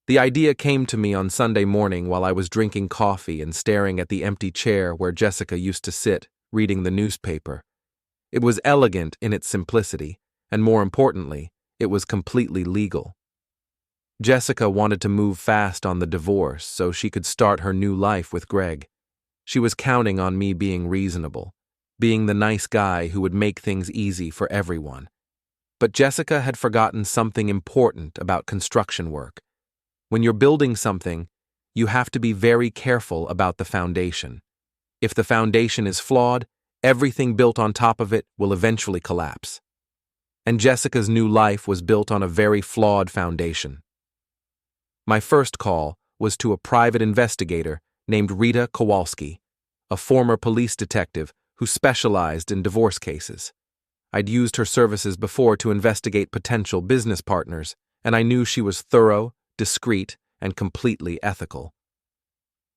The idea came to me on Sunday morning while I was drinking coffee and staring at the empty chair where Jessica used to sit, reading the newspaper. It was elegant in its simplicity, and more importantly, it was completely legal. Jessica wanted to move fast on the divorce so she could start her new life with Greg. She was counting on me being reasonable, being the nice guy who would make things easy for everyone. But Jessica had forgotten something important about construction work. When you're building something, you have to be very careful about the foundation. If the foundation is flawed, everything built on top of it will eventually collapse. And Jessica's new life was built on a very flawed foundation. My first call was to a private investigator named Rita Kowalski, a former police detective who specialized in divorce cases. I'd used her services before to investigate potential business partners, and I knew she was thorough, discreet, and completely ethical.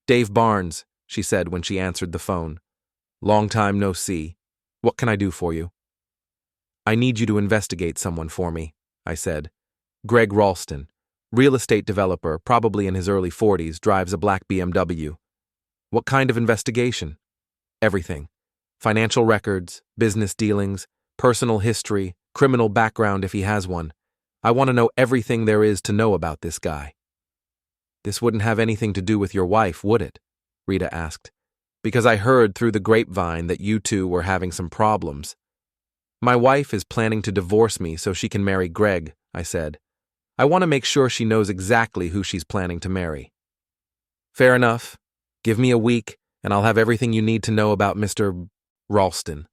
Dave Barnes, she said when she answered the phone. Long time no see. What can I do for you? I need you to investigate someone for me, I said. Greg Ralston, real estate developer, probably in his early 40s, drives a black BMW. What kind of investigation? Everything. Financial records, business dealings, personal history, criminal background if he has one. I want to know everything there is to know about this guy. This wouldn't have anything to do with your wife, would it? Rita asked. Because I heard through the grapevine that you two were having some problems. My wife is planning to divorce me so she can marry Greg, I said. I want to make sure she knows exactly who she's planning to marry. Fair enough. Give me a week, and I'll have everything you need to know about Mr. Ralston.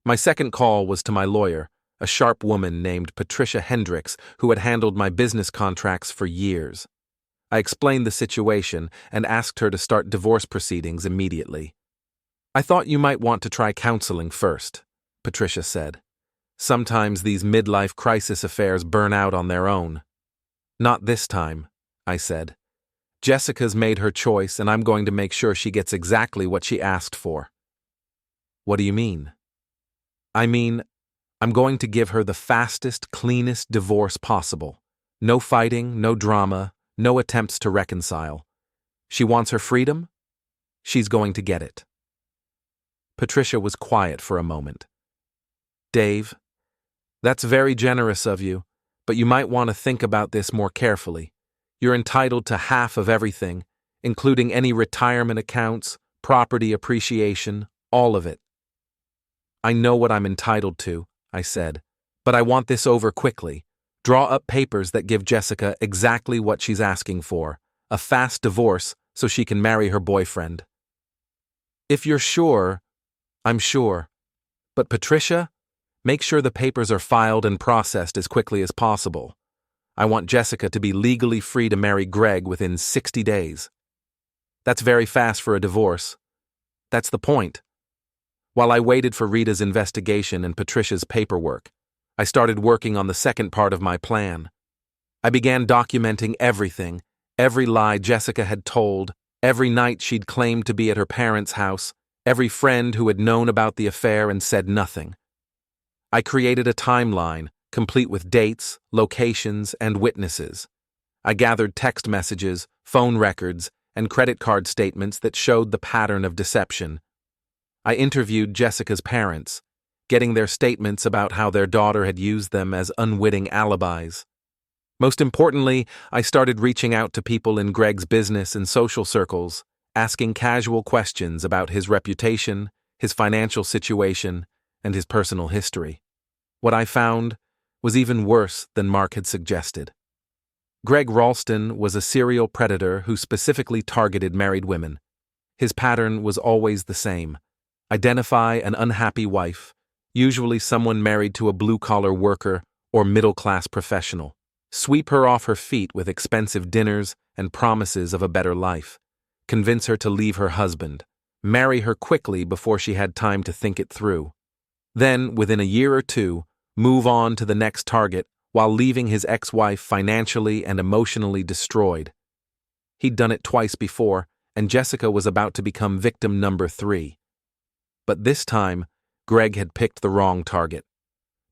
My second call was to my lawyer, a sharp woman named Patricia Hendricks, who had handled my business contracts for years. I explained the situation and asked her to start divorce proceedings immediately. I thought you might want to try counseling first, Patricia said. Sometimes these midlife crisis affairs burn out on their own. Not this time, I said. Jessica's made her choice, and I'm going to make sure she gets exactly what she asked for. What do you mean? I mean, I'm going to give her the fastest, cleanest divorce possible. No fighting, no drama, no attempts to reconcile. She wants her freedom? She's going to get it. Patricia was quiet for a moment. Dave, that's very generous of you, but you might want to think about this more carefully. You're entitled to half of everything, including any retirement accounts, property appreciation, all of it. I know what I'm entitled to, I said, but I want this over quickly. Draw up papers that give Jessica exactly what she's asking for, a fast divorce so she can marry her boyfriend. If you're sure, I'm sure. But Patricia, Make sure the papers are filed and processed as quickly as possible. I want Jessica to be legally free to marry Greg within 60 days. That's very fast for a divorce. That's the point. While I waited for Rita's investigation and Patricia's paperwork, I started working on the second part of my plan. I began documenting everything, every lie Jessica had told, every night she'd claimed to be at her parents' house, every friend who had known about the affair and said nothing. I created a timeline, complete with dates, locations, and witnesses. I gathered text messages, phone records, and credit card statements that showed the pattern of deception. I interviewed Jessica's parents, getting their statements about how their daughter had used them as unwitting alibis. Most importantly, I started reaching out to people in Greg's business and social circles, asking casual questions about his reputation, his financial situation, and his personal history. What I found was even worse than Mark had suggested. Greg Ralston was a serial predator who specifically targeted married women. His pattern was always the same: identify an unhappy wife, usually someone married to a blue-collar worker or middle-class professional, sweep her off her feet with expensive dinners and promises of a better life, convince her to leave her husband, marry her quickly before she had time to think it through. Then, within a year or two, move on to the next target while leaving his ex-wife financially and emotionally destroyed. He'd done it twice before, and Jessica was about to become victim number 3. But this time, Greg had picked the wrong target.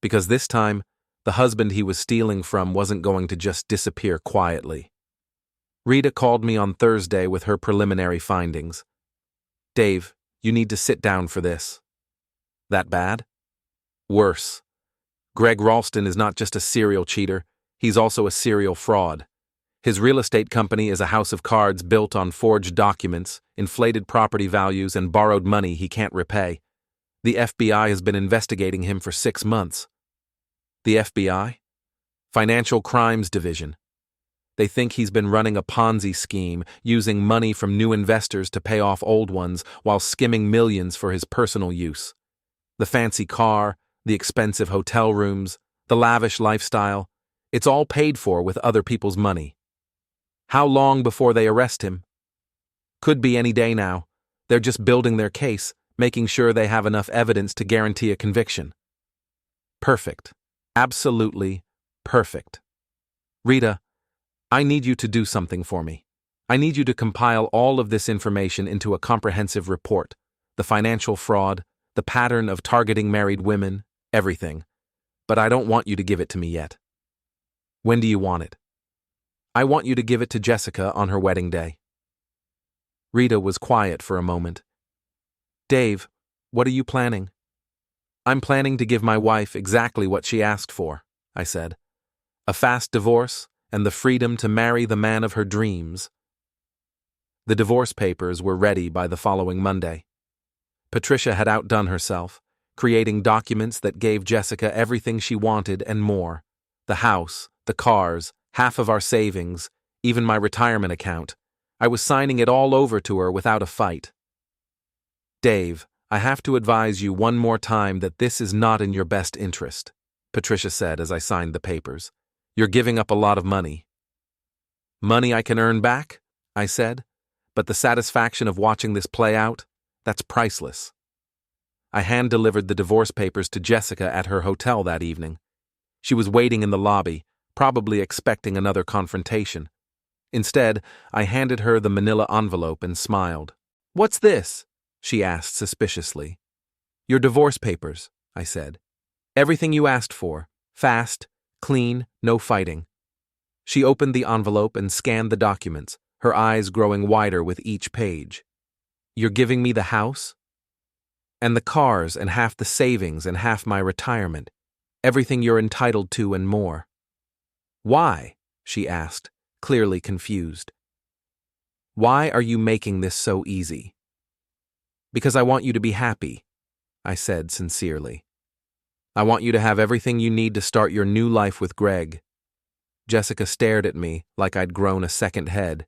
Because this time, the husband he was stealing from wasn't going to just disappear quietly. Rita called me on Thursday with her preliminary findings. "Dave, you need to sit down for this." "That bad?" "Worse. Greg Ralston is not just a serial cheater, he's also a serial fraud. His real estate company is a house of cards built on forged documents, inflated property values, and borrowed money he can't repay. The FBI has been investigating him for 6 months. The FBI? Financial Crimes Division. They think he's been running a Ponzi scheme, using money from new investors to pay off old ones while skimming millions for his personal use. The fancy car, the expensive hotel rooms, the lavish lifestyle, it's all paid for with other people's money. How long before they arrest him? Could be any day now. They're just building their case, making sure they have enough evidence to guarantee a conviction. Perfect. Absolutely perfect. Rita, I need you to do something for me. I need you to compile all of this information into a comprehensive report: the financial fraud, the pattern of targeting married women, everything. But I don't want you to give it to me yet. When do you want it? I want you to give it to Jessica on her wedding day. Rita was quiet for a moment. Dave, what are you planning? I'm planning to give my wife exactly what she asked for, I said. A fast divorce and the freedom to marry the man of her dreams. The divorce papers were ready by the following Monday. Patricia had outdone herself, creating documents that gave Jessica everything she wanted and more: the house, the cars, half of our savings, even my retirement account. I was signing it all over to her without a fight. Dave, I have to advise you one more time that this is not in your best interest, Patricia said as I signed the papers. You're giving up a lot of money. Money I can earn back? I said. But the satisfaction of watching this play out, that's priceless. I hand-delivered the divorce papers to Jessica at her hotel that evening. She was waiting in the lobby, probably expecting another confrontation. Instead, I handed her the manila envelope and smiled. "What's this?" she asked suspiciously. "Your divorce papers," I said. "Everything you asked for. Fast, clean, no fighting." She opened the envelope and scanned the documents, her eyes growing wider with each page. "You're giving me the house? And the cars and half the savings and half my retirement. Everything you're entitled to and more." "Why?" she asked, clearly confused. "Why are you making this so easy?" "Because I want you to be happy," I said sincerely. "I want you to have everything you need to start your new life with Greg." Jessica stared at me like I'd grown a second head.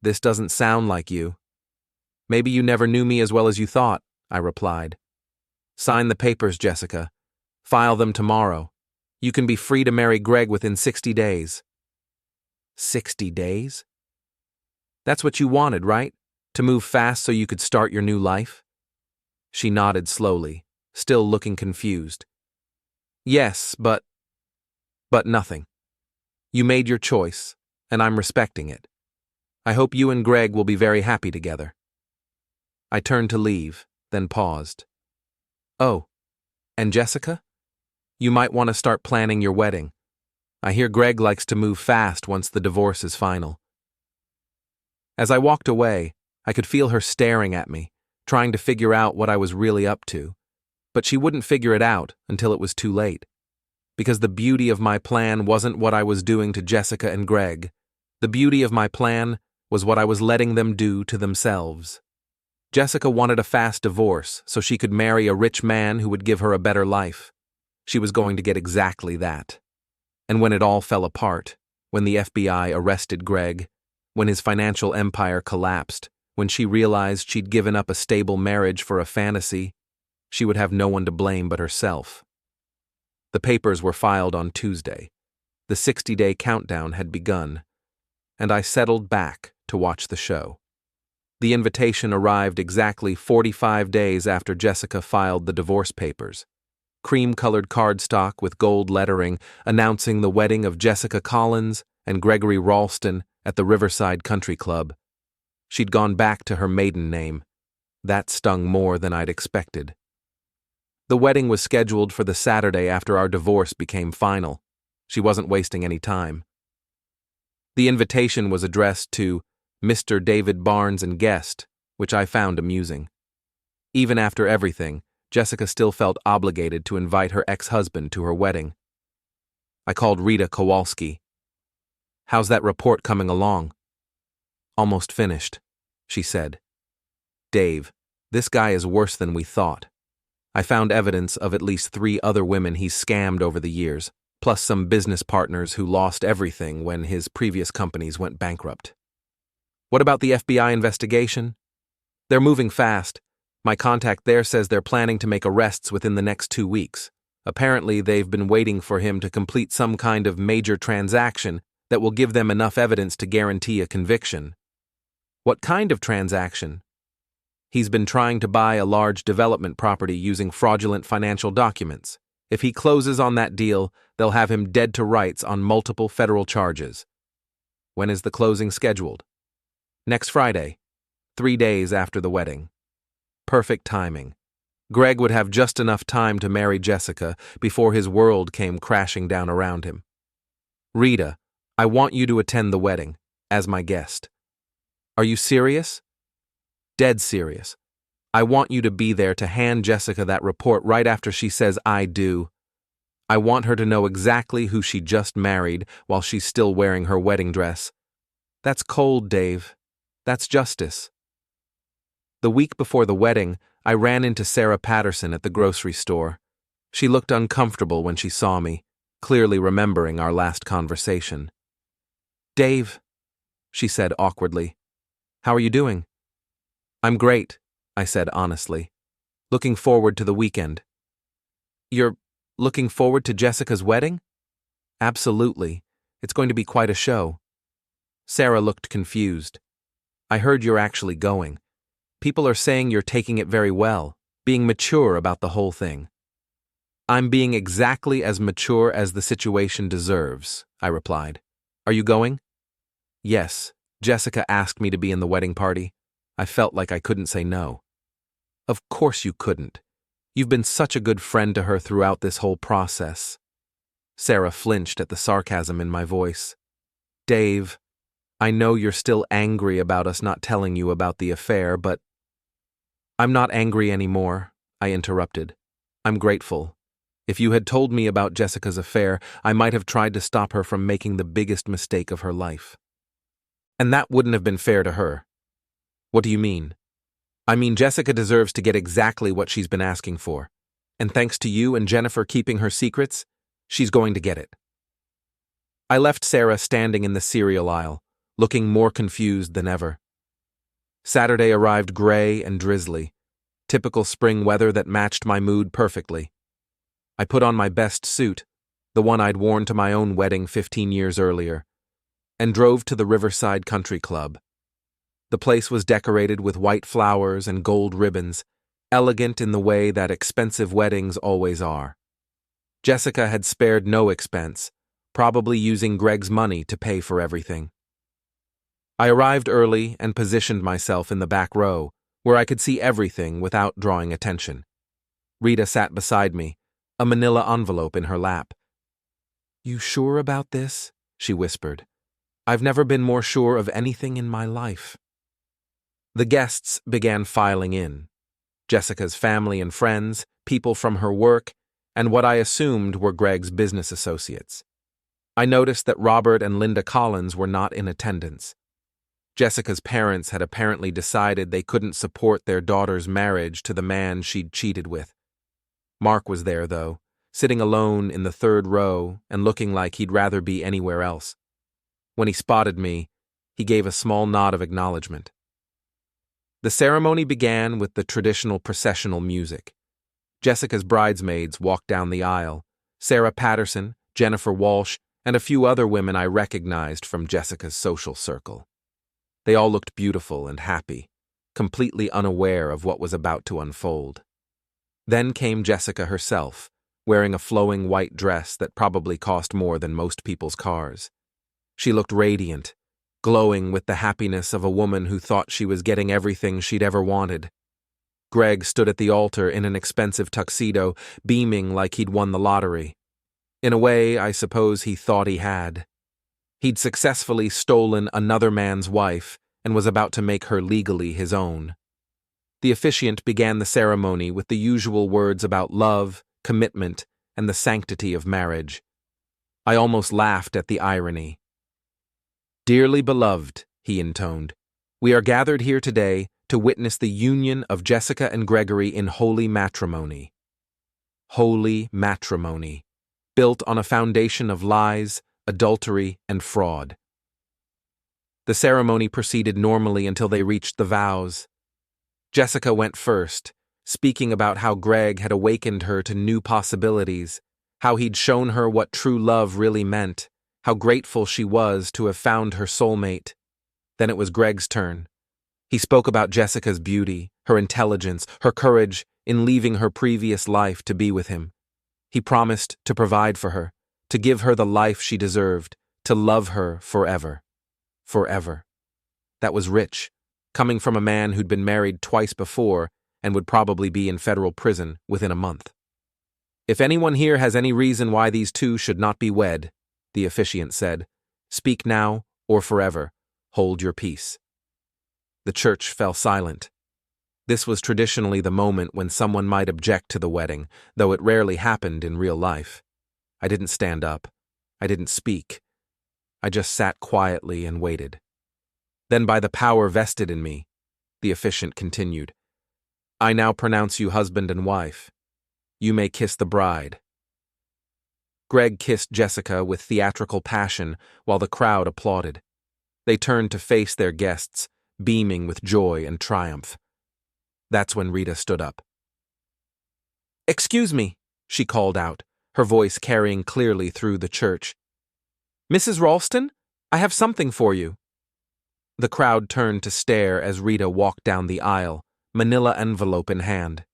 "This doesn't sound like you." "Maybe you never knew me as well as you thought," I replied. "Sign the papers, Jessica. File them tomorrow. You can be free to marry Greg within 60 days. 60 days? That's what you wanted, right? To move fast so you could start your new life? She nodded slowly, still looking confused. Yes, but nothing. You made your choice, and I'm respecting it. I hope you and Greg will be very happy together. I turned to leave, then paused. Oh, and Jessica? You might want to start planning your wedding. I hear Greg likes to move fast once the divorce is final. As I walked away, I could feel her staring at me, trying to figure out what I was really up to. But she wouldn't figure it out until it was too late. Because the beauty of my plan wasn't what I was doing to Jessica and Greg. The beauty of my plan was what I was letting them do to themselves. Jessica wanted a fast divorce so she could marry a rich man who would give her a better life. She was going to get exactly that. And when it all fell apart, when the FBI arrested Greg, when his financial empire collapsed, when she realized she'd given up a stable marriage for a fantasy, she would have no one to blame but herself. The papers were filed on Tuesday. The 60-day countdown had begun, and I settled back to watch the show. The invitation arrived exactly 45 days after Jessica filed the divorce papers. Cream-colored cardstock with gold lettering announcing the wedding of Jessica Collins and Gregory Ralston at the Riverside Country Club. She'd gone back to her maiden name. That stung more than I'd expected. The wedding was scheduled for the Saturday after our divorce became final. She wasn't wasting any time. The invitation was addressed to Mr. David Barnes and guest, which I found amusing. Even after everything, Jessica still felt obligated to invite her ex-husband to her wedding. I called Rita Kowalski. "How's that report coming along?" "Almost finished," she said. "Dave, this guy is worse than we thought. I found evidence of at least 3 other women he's scammed over the years, plus some business partners who lost everything when his previous companies went bankrupt." "What about the FBI investigation?" "They're moving fast. My contact there says they're planning to make arrests within the next 2 weeks. Apparently, they've been waiting for him to complete some kind of major transaction that will give them enough evidence to guarantee a conviction." "What kind of transaction?" "He's been trying to buy a large development property using fraudulent financial documents. If he closes on that deal, they'll have him dead to rights on multiple federal charges." "When is the closing scheduled?" "Next Friday, 3 days after the wedding." Perfect timing. Greg would have just enough time to marry Jessica before his world came crashing down around him. "Rita, I want you to attend the wedding, as my guest." "Are you serious?" "Dead serious. I want you to be there to hand Jessica that report right after she says I do. I want her to know exactly who she just married while she's still wearing her wedding dress. That's cold, Dave. That's justice." The week before the wedding, I ran into Sarah Patterson at the grocery store. She looked uncomfortable when she saw me, clearly remembering our last conversation. "Dave," she said awkwardly. "How are you doing?" "I'm great," I said honestly. "Looking forward to the weekend." "You're looking forward to Jessica's wedding?" "Absolutely. It's going to be quite a show." Sarah looked confused. "I heard you're actually going. People are saying you're taking it very well, being mature about the whole thing." "I'm being exactly as mature as the situation deserves," I replied. "Are you going?" "Yes, Jessica asked me to be in the wedding party. I felt like I couldn't say no." "Of course you couldn't. You've been such a good friend to her throughout this whole process." Sarah flinched at the sarcasm in my voice. "Dave, I know you're still angry about us not telling you about the affair, but—" "I'm not angry anymore," I interrupted. "I'm grateful. If you had told me about Jessica's affair, I might have tried to stop her from making the biggest mistake of her life. And that wouldn't have been fair to her." "What do you mean?" "I mean Jessica deserves to get exactly what she's been asking for. And thanks to you and Jennifer keeping her secrets, she's going to get it." I left Sarah standing in the cereal aisle, looking more confused than ever. Saturday arrived gray and drizzly, typical spring weather that matched my mood perfectly. I put on my best suit, the one I'd worn to my own wedding 15 years earlier, and drove to the Riverside Country Club. The place was decorated with white flowers and gold ribbons, elegant in the way that expensive weddings always are. Jessica had spared no expense, probably using Greg's money to pay for everything. I arrived early and positioned myself in the back row, where I could see everything without drawing attention. Rita sat beside me, a manila envelope in her lap. "You sure about this?" she whispered. "I've never been more sure of anything in my life." The guests began filing in. Jessica's family and friends, people from her work, and what I assumed were Greg's business associates. I noticed that Robert and Linda Collins were not in attendance. Jessica's parents had apparently decided they couldn't support their daughter's marriage to the man she'd cheated with. Mark was there, though, sitting alone in the third row and looking like he'd rather be anywhere else. When he spotted me, he gave a small nod of acknowledgement. The ceremony began with the traditional processional music. Jessica's bridesmaids walked down the aisle, Sarah Patterson, Jennifer Walsh, and a few other women I recognized from Jessica's social circle. They all looked beautiful and happy, completely unaware of what was about to unfold. Then came Jessica herself, wearing a flowing white dress that probably cost more than most people's cars. She looked radiant, glowing with the happiness of a woman who thought she was getting everything she'd ever wanted. Greg stood at the altar in an expensive tuxedo, beaming like he'd won the lottery. In a way, I suppose he thought he had. He'd successfully stolen another man's wife and was about to make her legally his own. The officiant began the ceremony with the usual words about love, commitment, and the sanctity of marriage. I almost laughed at the irony. "Dearly beloved," he intoned, "we are gathered here today to witness the union of Jessica and Gregory in holy matrimony." Holy matrimony, built on a foundation of lies, adultery, and fraud. The ceremony proceeded normally until they reached the vows. Jessica went first, speaking about how Greg had awakened her to new possibilities, how he'd shown her what true love really meant, how grateful she was to have found her soulmate. Then it was Greg's turn. He spoke about Jessica's beauty, her intelligence, her courage in leaving her previous life to be with him. He promised to provide for her, to give her the life she deserved, to love her forever. Forever. That was rich, coming from a man who'd been married twice before and would probably be in federal prison within a month. "If anyone here has any reason why these two should not be wed," the officiant said, "speak now or forever. Hold your peace." The church fell silent. This was traditionally the moment when someone might object to the wedding, though it rarely happened in real life. I didn't stand up. I didn't speak. I just sat quietly and waited. Then, by the power vested in me, the officiant continued, "I now pronounce you husband and wife. You may kiss the bride." Greg kissed Jessica with theatrical passion while the crowd applauded. They turned to face their guests, beaming with joy and triumph. That's when Rita stood up. "Excuse me," she called out, her voice carrying clearly through the church. "Mrs. Ralston, I have something for you." The crowd turned to stare as Rita walked down the aisle, manila envelope in hand.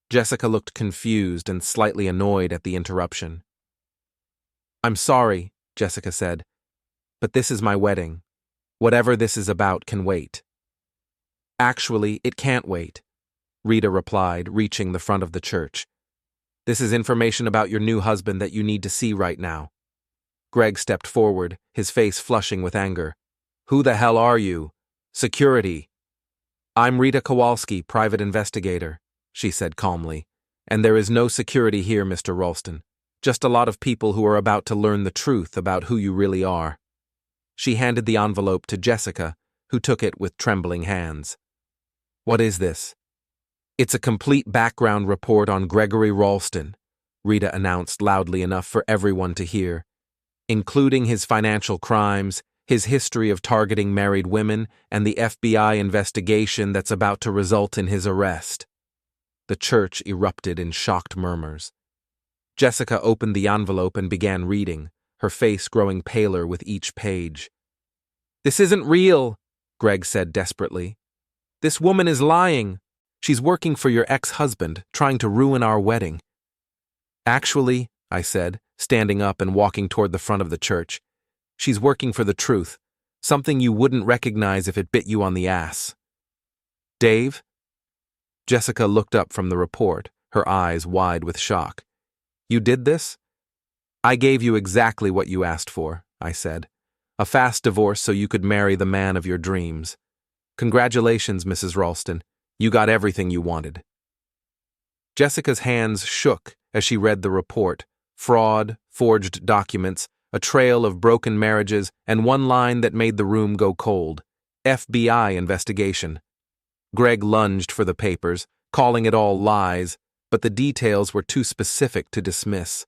Jessica looked confused and slightly annoyed at the interruption. "I'm sorry," Jessica said, "but this is my wedding. Whatever this is about can wait." "Actually, it can't wait," Rita replied, reaching the front of the church. "This is information about your new husband that you need to see right now." Greg stepped forward, his face flushing with anger. "Who the hell are you? Security." "I'm Rita Kowalski, private investigator," she said calmly. "And there is no security here, Mr. Ralston. Just a lot of people who are about to learn the truth about who you really are." She handed the envelope to Jessica, who took it with trembling hands. "What is this?" "It's a complete background report on Gregory Ralston," Rita announced loudly enough for everyone to hear, "including his financial crimes, his history of targeting married women, and the FBI investigation that's about to result in his arrest." The church erupted in shocked murmurs. Jessica opened the envelope and began reading, her face growing paler with each page. "This isn't real," Greg said desperately. "This woman is lying. She's working for your ex-husband, trying to ruin our wedding." "Actually," I said, standing up and walking toward the front of the church, "she's working for the truth, something you wouldn't recognize if it bit you on the ass." "Dave?" Jessica looked up from the report, her eyes wide with shock. "You did this?" "I gave you exactly what you asked for," I said. "A fast divorce so you could marry the man of your dreams. Congratulations, Mrs. Ralston. You got everything you wanted." Jessica's hands shook as she read the report: fraud, forged documents, a trail of broken marriages, and one line that made the room go cold: FBI investigation. Greg lunged for the papers, calling it all lies, but the details were too specific to dismiss.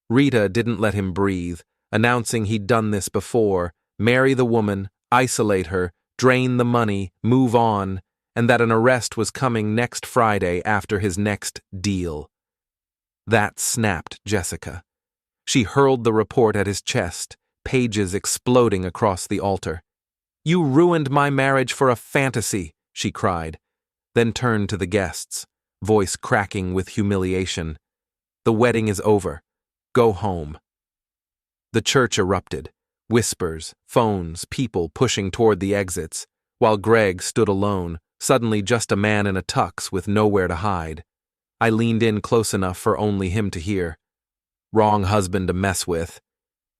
Rita didn't let him breathe, announcing he'd done this before: marry the woman, isolate her, drain the money, move on, and that an arrest was coming next Friday after his next deal. That snapped Jessica. She hurled the report at his chest, pages exploding across the altar. "You ruined my marriage for a fantasy," she cried, then turned to the guests, voice cracking with humiliation. "The wedding is over. Go home." The church erupted. Whispers, phones, people pushing toward the exits, while Greg stood alone, suddenly just a man in a tux with nowhere to hide. I leaned in close enough for only him to hear. "Wrong husband to mess with."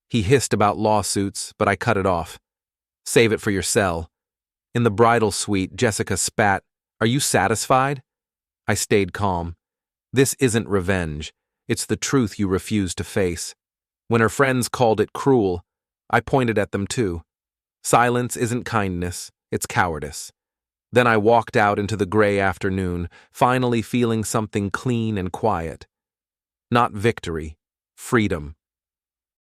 He hissed about lawsuits, but I cut it off. "Save it for your cell." In the bridal suite, Jessica spat, "Are you satisfied?" I stayed calm. "This isn't revenge. It's the truth you refuse to face." When her friends called it cruel, I pointed at them too. Silence isn't kindness, it's cowardice. Then I walked out into the gray afternoon, finally feeling something clean and quiet. Not victory, freedom.